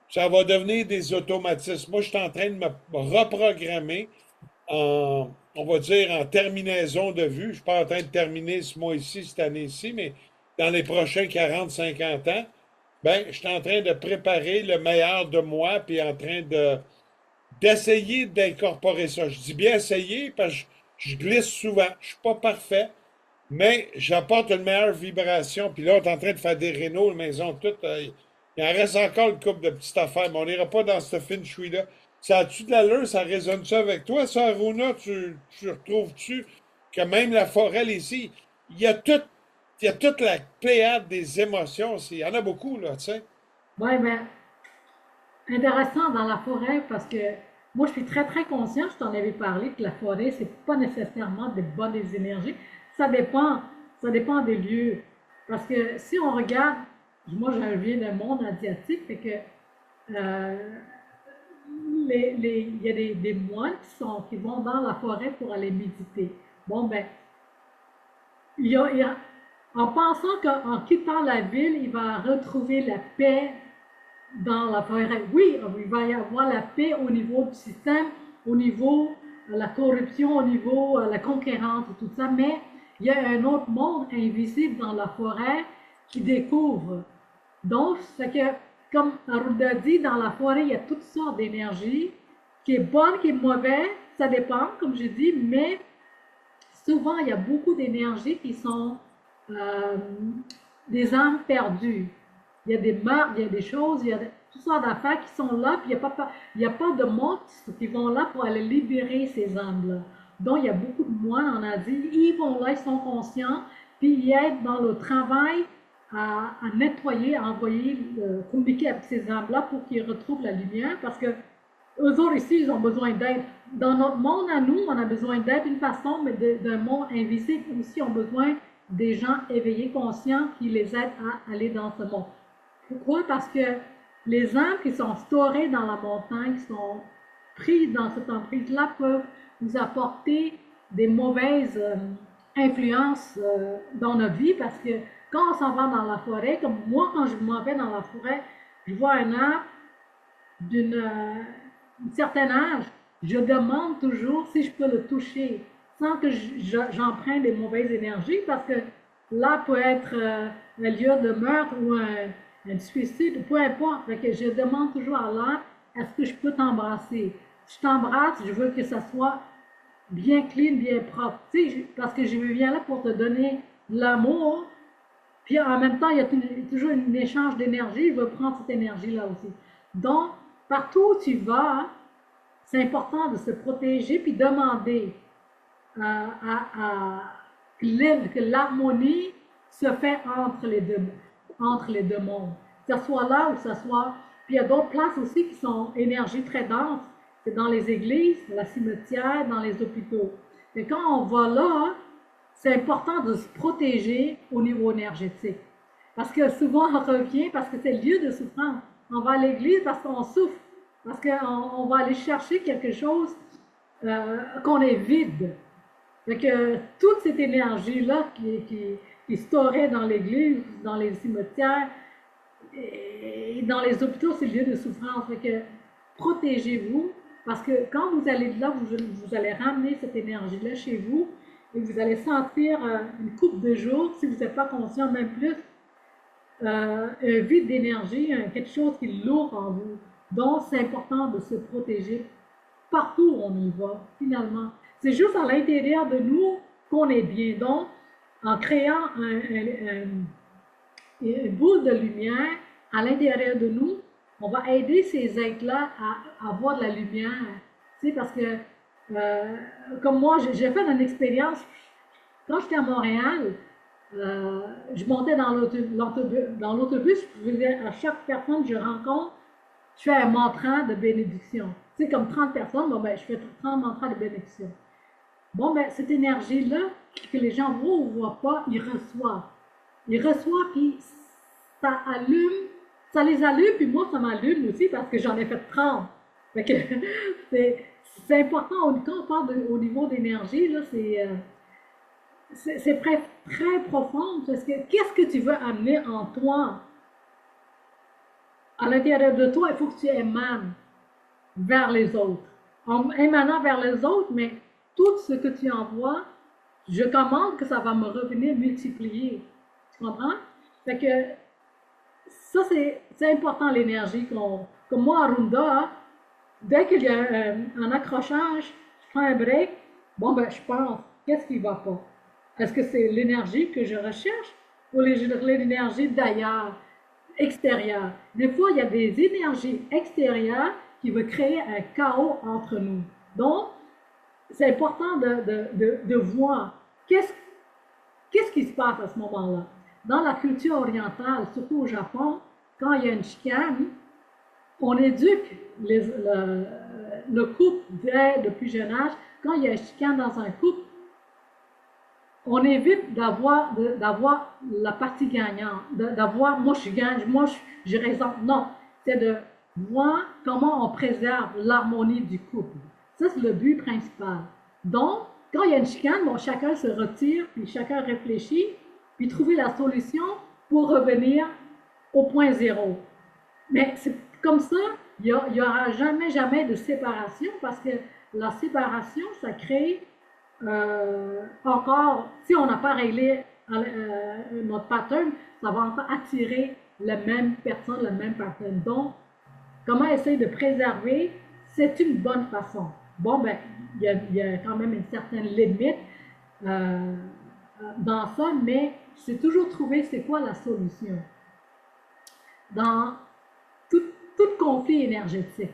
ça va devenir des automatismes. Moi, je suis en train de me reprogrammer on va dire, en terminaison de vue. Je ne suis pas en train de terminer ce mois-ci, cette année-ci, mais dans les prochains 40-50 ans, ben, je suis en train de préparer le meilleur de moi, puis en train d'essayer d'incorporer ça. Je dis bien essayer, parce que je glisse souvent. Je ne suis pas parfait, mais j'apporte une meilleure vibration. Puis là, on est en train de faire des rénaux, la maison toute. Il en reste encore une couple de petites affaires, mais on n'ira pas dans ce feng shui-là. Ça a-tu de l'allure? Ça résonne-tu avec toi, ça, Aruna? Tu retrouves-tu que même la forêt ici, il y a tout, il y a toute la pléiade des émotions. Il y en a beaucoup, là, tu sais. Ouais, mais intéressant dans la forêt parce que moi, je suis très, très conscient, je t'en avais parlé, que la forêt, c'est pas nécessairement des bonnes énergies. Ça dépend, ça dépend des lieux. Parce que si on regarde, moi, je viens d'un monde asiatique, fait que il y a des moines qui vont dans la forêt pour aller méditer. Bon, ben, en pensant qu'en quittant la ville, il va retrouver la paix dans la forêt. Oui, il va y avoir la paix au niveau du système, au niveau de la corruption, au niveau de la concurrence et tout ça, mais il y a un autre monde invisible dans la forêt qui découvre. Donc, c'est que, comme Arruda dit, dans la forêt, il y a toutes sortes d'énergie, qui est bonne, qui est mauvaise, ça dépend, comme je dis, mais souvent, il y a beaucoup d'énergie qui sont euh, des âmes perdues. Il y a des meurtres, il y a des choses, il y a toutes sortes d'affaires qui sont là, puis il n'y a pas de monstres qui vont là pour aller libérer ces âmes-là. Donc, il y a beaucoup de moines en Asie, ils vont là, ils sont conscients, puis ils aident dans le travail à nettoyer, à envoyer, communiquer avec ces âmes-là pour qu'ils retrouvent la lumière, parce que eux autres ici, ils ont besoin d'aide. Dans notre monde à nous, on a besoin d'aide d'une façon, mais d'un monde invisible aussi, on a besoin des gens éveillés, conscients, qui les aident à aller dans ce monde. Pourquoi? Parce que les âmes qui sont storées dans la montagne, qui sont prises dans cette emprise-là, peuvent nous apporter des mauvaises influences dans notre vie, parce que quand on s'en va dans la forêt, comme moi, quand je m'en vais dans la forêt, je vois un arbre d'un certain âge, je demande toujours si je peux le toucher sans que j'emprunte des mauvaises énergies, parce que là peut être un lieu de meurtre ou un suicide, peu importe. Fait que je demande toujours à l'arbre, est-ce que je peux t'embrasser? Si je t'embrasse, je veux que ça soit bien clean, bien propre. Tu sais, parce que je viens là pour te donner l'amour, puis en même temps, il y a toujours un échange d'énergie, il veut prendre cette énergie-là aussi. Donc, partout où tu vas, c'est important de se protéger puis demander que l'harmonie se fait entre les deux mondes. Que ce soit là ou que ce soit. Puis il y a d'autres places aussi qui sont énergie très dense. C'est dans les églises, dans la cimetière, dans les hôpitaux. Mais quand on va là, c'est important de se protéger au niveau énergétique. Parce que souvent on revient, parce que c'est le lieu de souffrance. On va à l'église parce qu'on souffre, parce qu'on va aller chercher quelque chose qu'on est vide. Fait que toute cette énergie-là qui se storait dans l'église, dans les cimetières, et dans les hôpitaux, c'est le lieu de souffrance. Fait que protégez-vous, parce que quand vous allez là, vous allez ramener cette énergie-là chez vous, et vous allez sentir une coupe de jours, si vous n'êtes pas conscient, même plus, un vide d'énergie, quelque chose qui est lourd en vous. Donc, c'est important de se protéger partout où on y va, finalement. C'est juste à l'intérieur de nous qu'on est bien. Donc, en créant une boule de lumière à l'intérieur de nous, on va aider ces êtres-là à avoir de la lumière. Tu sais, parce que, comme moi, j'ai fait une expérience, quand j'étais à Montréal, je montais dans l'autobus, je faisais à chaque personne que je rencontre, je fais un mantra de bénédiction. Tu sais, comme 30 personnes, bon, ben, je fais 30 mantras de bénédiction. Bon, ben, cette énergie-là, que les gens voient ou ne voient pas, ils reçoivent. Ils reçoivent, puis ça allume, ça les allume, puis moi, ça m'allume aussi parce que j'en ai fait 30. Fait que c'est important, quand on parle au niveau d'énergie, là, c'est très, très profond, parce que qu'est-ce que tu veux amener en toi? À l'intérieur de toi, il faut que tu émanes vers les autres. En émanant vers les autres, mais tout ce que tu envoies, je commande que ça va me revenir multiplié. Tu comprends? Fait que ça, c'est important, l'énergie. Comme moi, à Runda, dès qu'il y a un accrochage, je prends un break, bon, ben, je pense, qu'est-ce qui ne va pas? Est-ce que c'est l'énergie que je recherche ou l'énergie d'ailleurs? extérieure. Des fois, il y a des énergies extérieures qui veulent créer un chaos entre nous. Donc, c'est important de voir qu'est-ce qu'est-ce qui se passe à ce moment-là. Dans la culture orientale, surtout au Japon, quand il y a une chicane, on éduque le couple dès le plus jeune âge. Quand il y a une chicane dans un couple, on évite d'avoir la partie gagnante, d'avoir moi je gagne, moi j'ai raison. Non, c'est de voir comment on préserve l'harmonie du couple. Ça, c'est le but principal. Donc, quand il y a une chicane, bon, chacun se retire, puis chacun réfléchit, puis trouver la solution pour revenir au point zéro. Mais c'est comme ça, il n'y aura jamais de séparation parce que la séparation, ça crée encore, si on n'a pas réglé notre pattern, ça va encore attirer la même personne, le même pattern. Donc, comment essayer de préserver, c'est une bonne façon. Bon, ben, il y a quand même une certaine limite euh, dans ça, mais c'est toujours trouver c'est quoi la solution dans tout, tout conflit énergétique.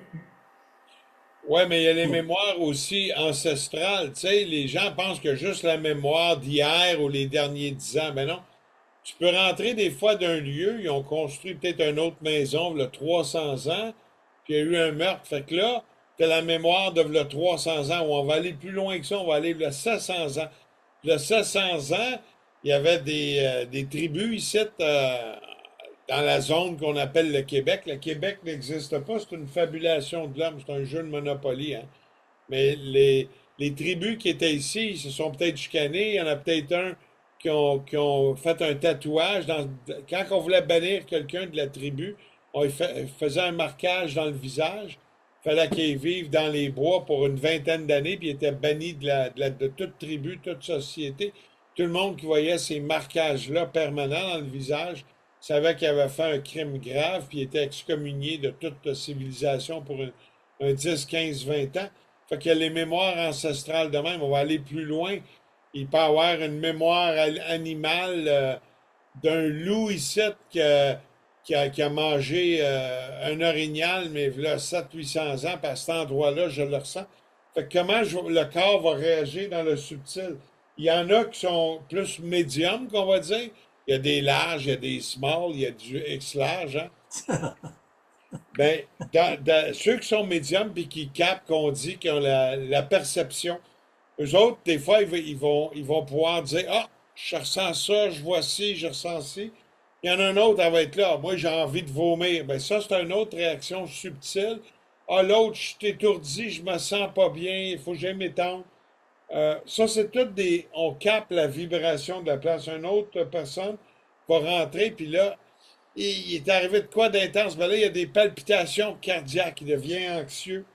Ouais, mais il y a les mémoires aussi ancestrales. Tu sais, les gens pensent que juste la mémoire d'hier ou les derniers 10 ans. Ben non. Tu peux rentrer des fois d'un lieu, ils ont construit peut-être une autre maison, il y a 300 ans, puis il y a eu un meurtre. Fait que là, tu as la mémoire de le 300 ans, ou on va aller plus loin que ça, on va aller le 700 ans. Le 700 ans, il y avait des tribus ici, dans la zone qu'on appelle le Québec. Le Québec n'existe pas, c'est une fabulation de l'homme, c'est un jeu de Monopoly, hein. Mais les tribus qui étaient ici, ils se sont peut-être chicanés. Il y en a peut-être un qui ont fait un tatouage. Quand on voulait bannir quelqu'un de la tribu, on faisait un marquage dans le visage. Il fallait qu'il vive dans les bois pour une vingtaine d'années, puis il était banni de toute tribu, toute société. Tout le monde qui voyait ces marquages-là permanents dans le visage savait qu'il avait fait un crime grave, puis il était excommunié de toute civilisation pour un 10, 15, 20 ans. Fait qu'il y a les mémoires ancestrales de même. On va aller plus loin. Il peut y avoir une mémoire animale d'un loup ici qui a mangé un orignal, mais il y a 700-800 ans, puis à cet endroit-là, je le ressens. Fait que le corps va réagir dans le subtil? Il y en a qui sont plus médiums, qu'on va dire. Il y a des larges, il y a des small, il y a du X large, hein? Ben, ceux qui sont médiums puis qui captent qu'on dit qu'ils ont la perception, eux autres, des fois, ils vont pouvoir dire: Ah, je ressens ça, je vois ci, je ressens ci. Il y en a un autre, elle va être là: Moi, j'ai envie de vomir. Ben, ça, c'est une autre réaction subtile. Ah, l'autre, je suis étourdi, je me sens pas bien, il faut que j'aille m'étendre. Ça, c'est tout des. On capte la vibration de la place. Une autre personne va rentrer, puis là, il est arrivé de quoi d'intense? Ben là, il y a des palpitations cardiaques, il devient anxieux.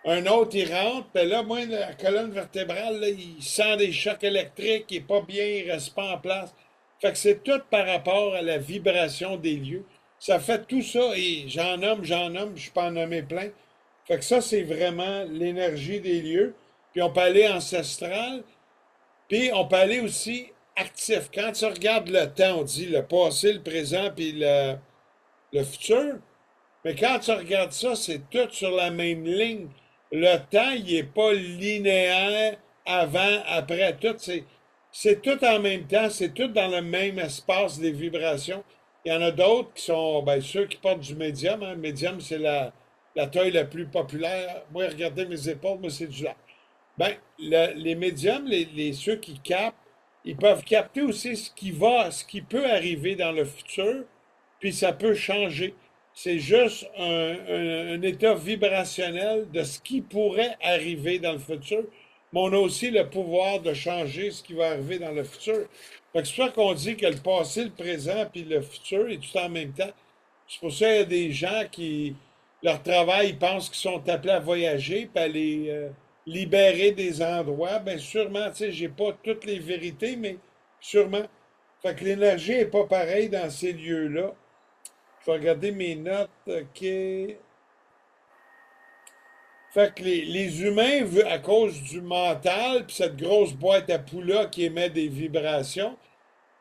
Un autre, il rentre, puis là, moi, la colonne vertébrale, là, il sent des chocs électriques, il est pas bien, il reste pas en place. Fait que c'est tout par rapport à la vibration des lieux. Ça fait tout ça, et j'en nomme, je peux en nommer plein. Fait que ça, c'est vraiment l'énergie des lieux. Puis on peut aller ancestral, puis on peut aller aussi actif. Quand tu regardes le temps, on dit le passé, le présent, puis le futur. Mais quand tu regardes ça, c'est tout sur la même ligne. Le temps, il n'est pas linéaire avant, après, tout. C'est tout en même temps, c'est tout dans le même espace des vibrations. Il y en a d'autres qui sont, ben, ceux qui portent du médium, hein. Médium, c'est la taille la plus populaire. Moi, regardez mes épaules, moi, c'est du large. Ben, les médiums, ceux qui captent, ils peuvent capter aussi ce qui peut arriver dans le futur, puis ça peut changer. C'est juste un état vibrationnel de ce qui pourrait arriver dans le futur, mais on a aussi le pouvoir de changer ce qui va arriver dans le futur. Fait que c'est pour ça qu'on dit que le passé, le présent, puis le futur est tout en même temps. C'est pour ça qu'il y a des gens qui, leur travail, ils pensent qu'ils sont appelés à voyager, puis à aller libérer des endroits. Ben sûrement, tu sais, j'ai pas toutes les vérités, mais sûrement. Fait que l'énergie est pas pareille dans ces lieux-là. Je vais regarder mes notes. OK. Fait que les humains, à cause du mental, puis cette grosse boîte à poulas qui émet des vibrations,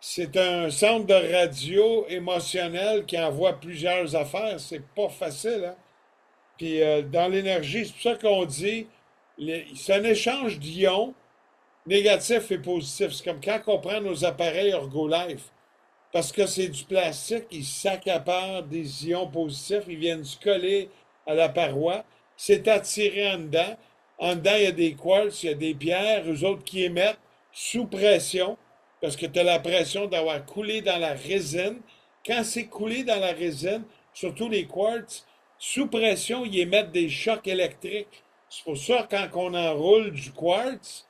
c'est un centre de radio émotionnel qui envoie plusieurs affaires. C'est pas facile, hein? Puis dans l'énergie, c'est pour ça qu'on dit, c'est un échange d'ions négatifs et positifs. C'est comme quand on prend nos appareils Ergolife, parce que c'est du plastique, ils s'accaparent des ions positifs, ils viennent se coller à la paroi, c'est attiré en dedans. En dedans, il y a des quartz, il y a des pierres, eux autres qui émettent sous pression, parce que tu as la pression d'avoir coulé dans la résine. Quand c'est coulé dans la résine, surtout les quartz, sous pression, ils émettent des chocs électriques. C'est pour ça, quand on enroule du quartz,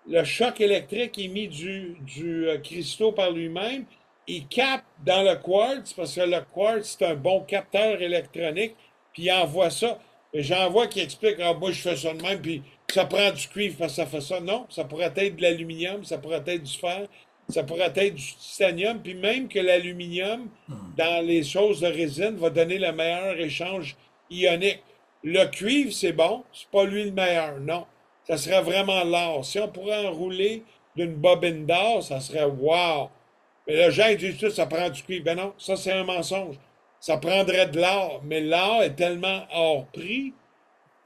le choc électrique émis du cristaux par lui-même, il capte dans le quartz, parce que le quartz, c'est un bon capteur électronique, puis il envoie ça. Et j'en vois qui expliquent, ah, moi, je fais ça de même, puis ça prend du cuivre parce que ça fait ça. Non, ça pourrait être de l'aluminium, ça pourrait être du fer, ça pourrait être du titanium, puis même que l'aluminium, dans les choses de résine, va donner le meilleur échange ionique. Le cuivre, c'est bon, c'est pas lui le meilleur, non. Ça serait vraiment l'or. Si on pourrait enrouler d'une bobine d'or, ça serait wow. Mais le gens ils disent tout, ça prend du cuivre. Ben non, ça c'est un mensonge. Ça prendrait de l'or, mais l'or est tellement hors prix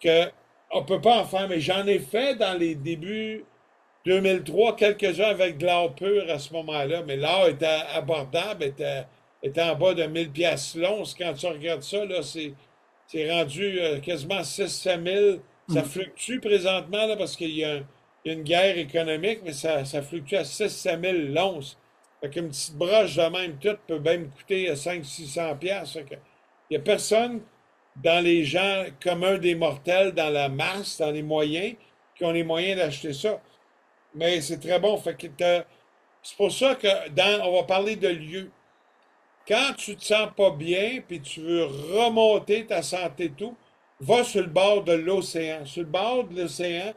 que on peut pas en faire. Mais j'en ai fait dans les débuts 2003, quelques-uns avec de l'or pur à ce moment-là. Mais l'or était abordable, était en bas de 1000 piastres l'once. Quand tu regardes ça, là, c'est rendu quasiment 600 000. Ça fluctue présentement là, parce qu'il y a une guerre économique, mais ça fluctue à 600 000 l'once. Fait qu'une petite broche de même toute peut même coûter 500-600 piastres. Il n'y a personne dans les gens communs des mortels, dans la masse, dans les moyens, qui ont les moyens d'acheter ça. Mais c'est très bon. Fait que c'est pour ça que on va parler de lieu. Quand tu te sens pas bien, puis tu veux remonter ta santé et tout, va sur le bord de l'océan. Sur le bord de l'océan,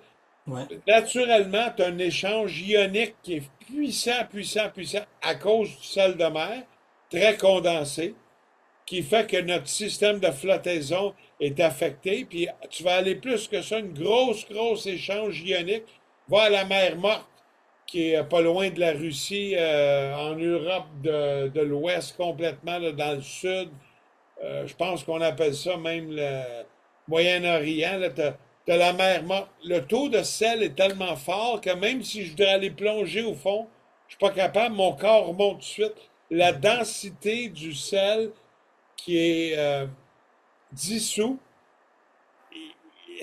Ouais. naturellement, tu as un échange ionique qui est puissant, puissant, puissant à cause du sel de mer, très condensé, qui fait que notre système de flottaison est affecté. Puis tu vas aller plus que ça, une grosse, grosse échange ionique. Va à la mer Morte, qui est pas loin de la Russie, en Europe de l'Ouest complètement, là, dans le sud. Je pense qu'on appelle ça même le Moyen-Orient. Là, t'as la mer Morte. Le taux de sel est tellement fort que même si je voudrais aller plonger au fond, je suis pas capable, mon corps remonte tout de suite. La densité du sel qui est dissous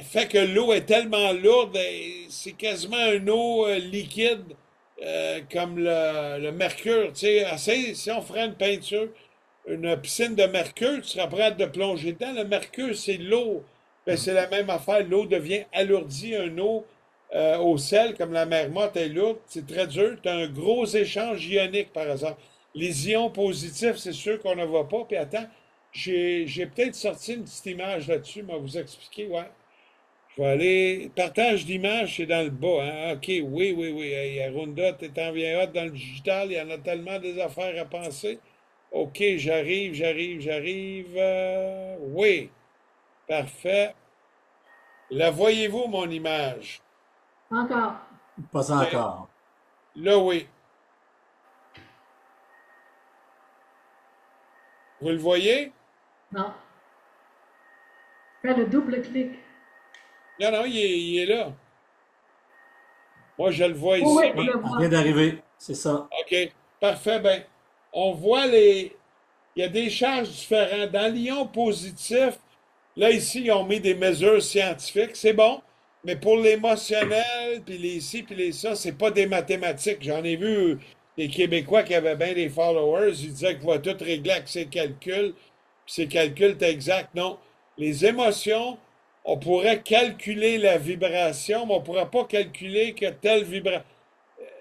fait que l'eau est tellement lourde, c'est quasiment une eau liquide comme le mercure. Tu sais, si on ferait une peinture, une piscine de mercure, tu serais prêt de plonger dedans. Le mercure, c'est l'eau. Ben, c'est la même affaire. L'eau devient alourdie, une eau au sel, comme la mer Morte est lourde. C'est très dur. Tu as un gros échange ionique, par exemple. Les ions positifs, c'est sûr qu'on ne voit pas. Puis attends, j'ai peut-être sorti une petite image là-dessus, mais vous expliquer, ouais. Je vais aller. Partage d'image, c'est dans le bas, hein? OK, oui, oui, oui. Hey, Arunda, t'es en bien hot dans le digital, il y en a tellement des affaires à penser. OK, j'arrive. Oui, parfait. La voyez-vous, mon image? Encore. Pas Ben, encore. là, oui. Vous le voyez? Non. Fais le double clic. Non, non, il est là. Moi, je le vois Oh ici, oui, je mais. le Elle vient vois. d'arriver. C'est ça. OK, parfait. Ben, on voit les. Il y a des charges différentes. Dans l'ion positif, là, ici, ils ont mis des mesures scientifiques. C'est bon. Mais pour l'émotionnel, puis les ci, puis les ça, c'est pas des mathématiques. J'en ai vu des Québécois qui avaient bien des followers. Ils disaient qu'ils vont tout régler avec ces calculs. Puis ces calculs étaient exacts. Non. Les émotions, on pourrait calculer la vibration, mais on ne pourrait pas calculer que telle vibration.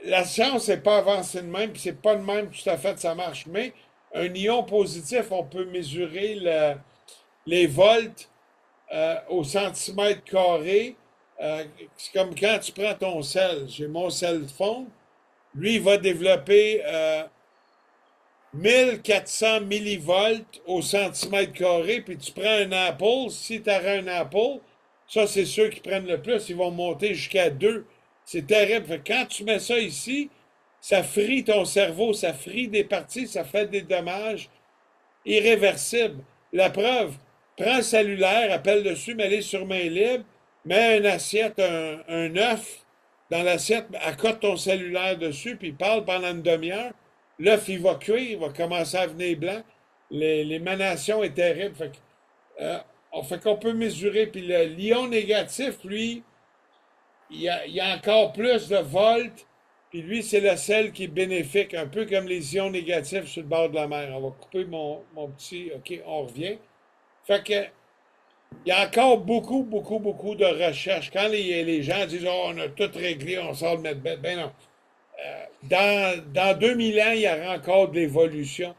La science n'est pas avancée de même, puis c'est pas de même tout à fait ça marche. Mais un ion positif, on peut mesurer les volts au centimètre carré. C'est comme quand tu prends ton sel. J'ai mon cell phone. Lui, il va développer 1400 millivolts au centimètre carré, puis tu prends un Apple. Si tu as un Apple, ça, c'est ceux qui prennent le plus. Ils vont monter jusqu'à 2. C'est terrible. Fait que quand tu mets ça ici, Ça frit ton cerveau, ça frit des parties, ça fait des dommages irréversibles. La preuve, prends le cellulaire, appelle dessus, mets-les sur main libre, mets une assiette, un œuf dans l'assiette, accote ton cellulaire dessus, puis parle pendant une demi-heure. L'œuf, il va cuire, il va commencer à venir blanc. L'émanation est terrible. Euh, fait qu'on peut mesurer. Puis l'ion négatif, lui, il y a encore plus de volts. Puis lui, c'est le sel qui est bénéfique, un peu comme les ions négatifs sur le bord de la mer. On va couper mon petit. OK, on revient. Fait que, il y a encore beaucoup, beaucoup, beaucoup de recherches. Quand les gens disent, oh, on a tout réglé, on sort le mettre bête. Ben non. Dans 2000 ans, il y aura encore de l'évolution.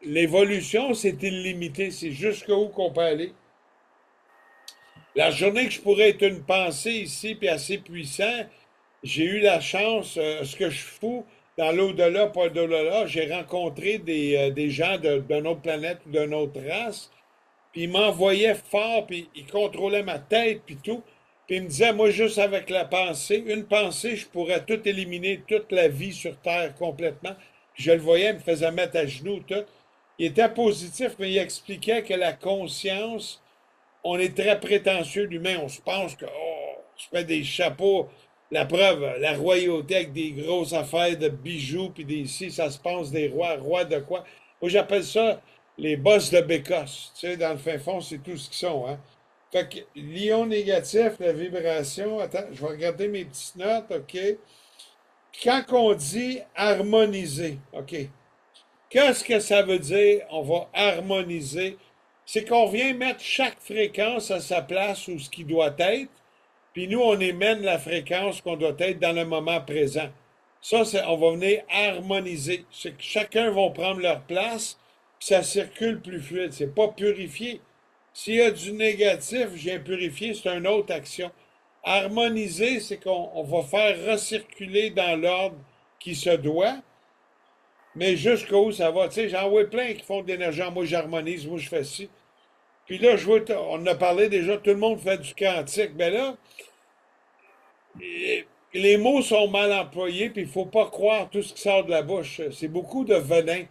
L'évolution, c'est illimité. C'est jusqu'où qu'on peut aller. La journée que je pourrais être une pensée ici, puis assez puissant, j'ai eu la chance, ce que je fous dans l'au-delà, pas d'au-delà, j'ai rencontré des gens d'une autre planète ou d'une autre race, puis ils m'envoyaient fort, puis ils contrôlaient ma tête, puis tout. Puis ils me disaient, moi, juste avec la pensée, une pensée, je pourrais tout éliminer, toute la vie sur Terre complètement. Puis je le voyais, il me faisait mettre à genoux, tout. Il était positif, mais il expliquait que la conscience, on est très prétentieux, l'humain. On se pense que, oh, on se fait des chapeaux. La preuve, la royauté avec des grosses affaires de bijoux, puis des ici, ça se pense des rois. Rois de quoi? Moi, j'appelle ça les boss de Bécosse. Tu sais, dans le fin fond, c'est tout ce qu'ils sont, hein. Fait que l'ion négatif, la vibration, attends, je vais regarder mes petites notes, OK? Quand on dit harmoniser, OK? Qu'est-ce que ça veut dire? On va harmoniser. C'est qu'on vient mettre chaque fréquence à sa place où ce qui doit être, puis nous, on émène la fréquence qu'on doit être dans le moment présent. Ça, on va venir harmoniser. C'est que chacun va prendre leur place, puis ça circule plus fluide. C'est pas purifié. S'il y a du négatif, je viens purifier, c'est une autre action. Harmoniser, c'est qu'on va faire recirculer dans l'ordre qui se doit, mais jusqu'où ça va. Tu sais, j'en vois plein qui font de l'énergie. Moi, j'harmonise, moi, je fais ci. Puis là, je vois, on en a parlé déjà, tout le monde fait du quantique. Mais là, les mots sont mal employés, puis il ne faut pas croire tout ce qui sort de la bouche. C'est beaucoup de venin.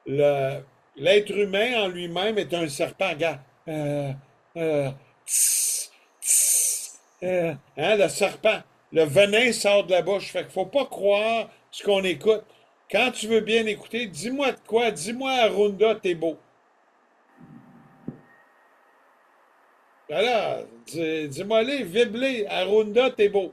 L'être humain en lui-même est un serpent. Regarde. Euh, tss, tss, hein, le serpent. Le venin sort de la bouche. Fait qu'il faut pas croire ce qu'on écoute. Quand tu veux bien écouter, dis-moi de quoi. Dis-moi, Arunda, t'es beau. Voilà. Dis-moi-les, vibre-les. Arunda, t'es beau.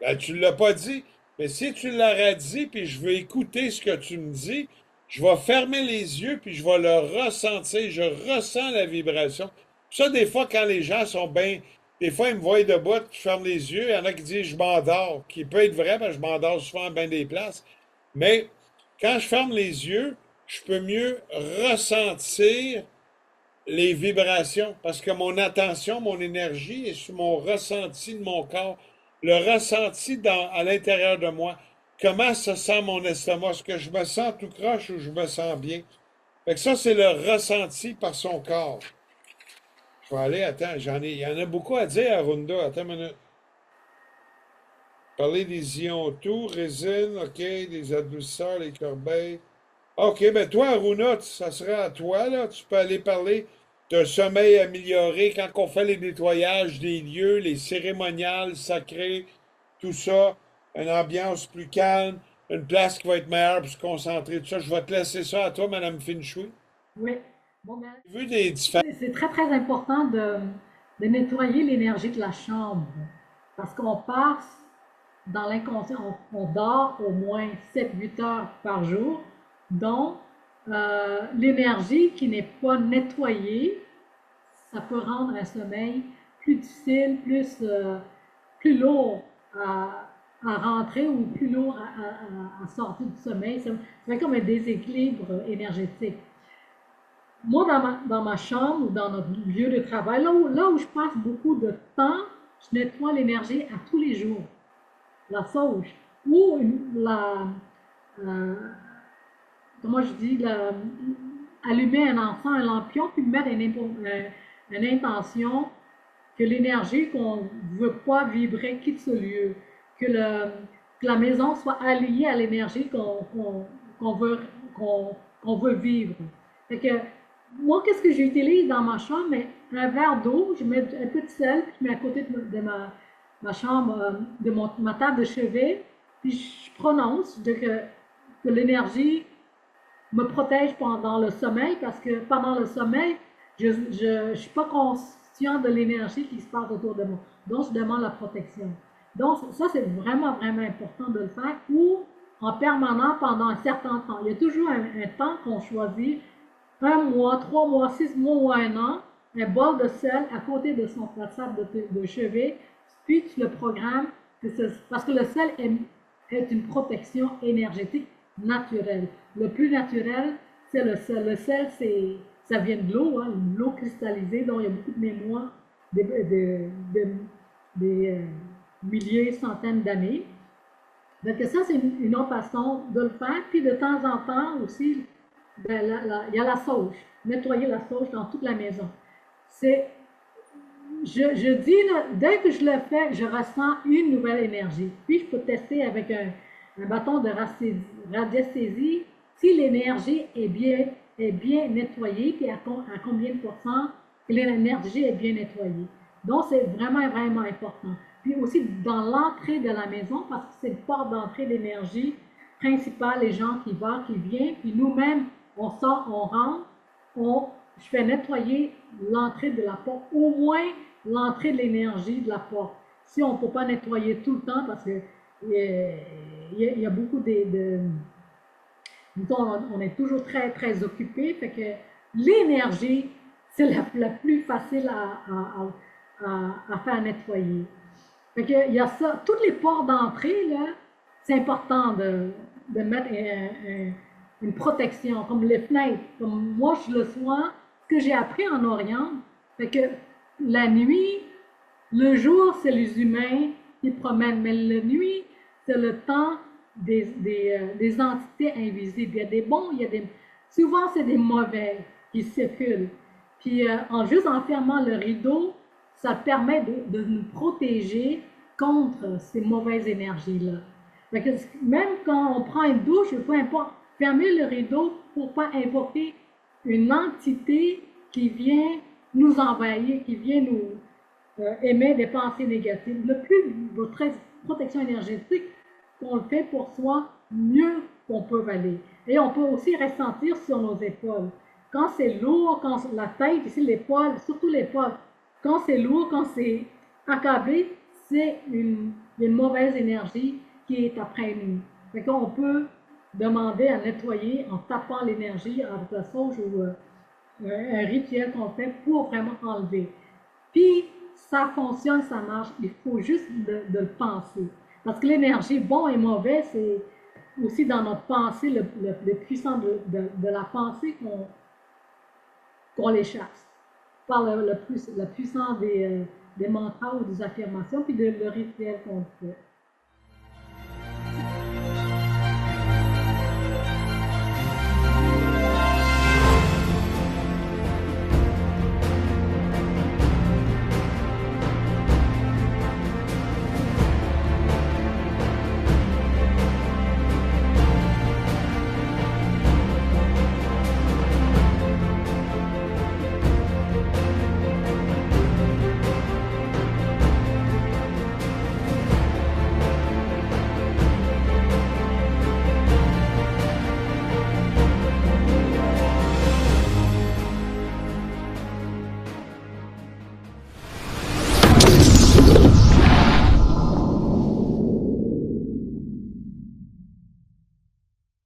Ben, tu ne l'as pas dit. Mais si tu l'aurais dit, puis je veux écouter ce que tu me dis, je vais fermer les yeux, puis je vais le ressentir. Je ressens la vibration. Ça, des fois, quand les gens sont bien. Des fois, ils me voient debout, puis je ferme les yeux. Il y en a qui disent je m'endors, qui peut être vrai, parce que je m'endors souvent à bien des places. Mais quand je ferme les yeux, je peux mieux ressentir les vibrations, parce que mon attention, mon énergie est sur mon ressenti de mon corps, le ressenti à l'intérieur de moi. Comment se sent mon estomac? Est-ce que je me sens tout croche ou je me sens bien? Fait que ça, c'est le ressenti par son corps. Je vais aller, attends, il y en a beaucoup à dire à Runda. Attends une minute. Parler des ions tout, résine, OK, des adoucisseurs, les corbeilles. OK, ben toi, Aruna, ça sera à toi, là. Tu peux aller parler d'un sommeil amélioré quand on fait les nettoyages des lieux, les cérémoniales sacrés, tout ça, une ambiance plus calme, une place qui va être meilleure pour se concentrer, tout ça. Je vais te laisser ça à toi, Madame Finchui. Oui. Bon, ben, J'ai vu des différences. c'est très, très important de nettoyer l'énergie de la chambre. Parce qu'on passe dans l'inconscient, on dort au moins 7-8 heures par jour. Donc, l'énergie qui n'est pas nettoyée, ça peut rendre un sommeil plus difficile, plus lourd à rentrer ou plus lourd à sortir du sommeil. Ça fait comme un déséquilibre énergétique. Moi, dans ma chambre ou dans notre lieu de travail, là où je passe beaucoup de temps, je nettoie l'énergie à tous les jours. La sauge ou comment je dis, allumer un encens, un lampion, puis mettre une intention que l'énergie qu'on ne veut pas vibrer quitte ce lieu, que la maison soit alliée à l'énergie qu'on veut, qu'on veut vivre. Fait que, moi, qu'est-ce que j'utilise dans ma chambre? Mais un verre d'eau, je mets un peu de sel, puis je mets à côté de ma chambre, ma table de chevet, puis je prononce que l'énergie me protège pendant le sommeil, parce que pendant le sommeil, je ne suis pas conscient de l'énergie qui se passe autour de moi. Donc, je demande la protection. Donc, ça, c'est vraiment, vraiment important de le faire, ou en permanent pendant un certain temps. Il y a toujours un temps qu'on choisit, 1 mois, 3 mois, 6 mois ou 1 an, un bol de sel à côté de son table de chevet, puis tu le programmes, parce que le sel est une protection énergétique naturelle. Le plus naturel, c'est le sel. Le sel, ça vient de l'eau, hein, l'eau cristallisée, dont il y a beaucoup de mémoire, des milliers, centaines d'années. Donc ça, c'est une autre façon de le faire. Puis de temps en temps aussi, il y a la sauge. Nettoyer la sauge dans toute la maison. Je dis, là, dès que je le fais, je ressens une nouvelle énergie. Puis je peux tester avec un bâton de radiesthésie si l'énergie est bien nettoyée, puis à combien de pourcents que l'énergie est bien nettoyée. Donc, c'est vraiment, vraiment important. Puis aussi dans l'entrée de la maison, parce que c'est le port d'entrée d'énergie principal, les gens qui vont, qui viennent, puis nous-mêmes, on sort, on rentre, je fais nettoyer l'entrée de la porte, au moins l'entrée de l'énergie de la porte. Si on ne peut pas nettoyer tout le temps, parce que il y a beaucoup on est toujours très, très occupé, fait que l'énergie, c'est la plus facile à faire nettoyer. Fait que, il y a ça, tous les ports d'entrée, là, c'est important de mettre une protection, comme les fenêtres. Comme moi, le soir, ce que j'ai appris en Orient, c'est que la nuit, le jour, c'est les humains qui promènent, mais la nuit, c'est le temps des entités invisibles. Il y a des bons, souvent, c'est des mauvais qui circulent. Puis, juste en fermant le rideau, ça permet de nous protéger contre ces mauvaises énergies-là. Même quand on prend une douche, peu importe, fermer le rideau pour ne pas invoquer une entité qui vient nous envahir, qui vient nous émettre des pensées négatives. Le plus votre protection énergétique qu'on le fait pour soi, mieux qu'on peut aller. Et on peut aussi ressentir sur nos épaules. Quand c'est lourd, quand la tête, ici l'épaule, surtout l'épaule, quand c'est lourd, quand c'est accablé, c'est une mauvaise énergie qui est après nous. Fait qu'on peut demander à nettoyer en tapant l'énergie avec la sauge ou un rituel qu'on fait pour vraiment enlever. Puis, ça fonctionne, ça marche. Il faut juste de le penser. Parce que l'énergie, bon et mauvais, c'est aussi dans notre pensée, le puissant de la pensée qu'on les chasse. Par le puissant des mantras ou des affirmations, puis le rituel qu'on fait.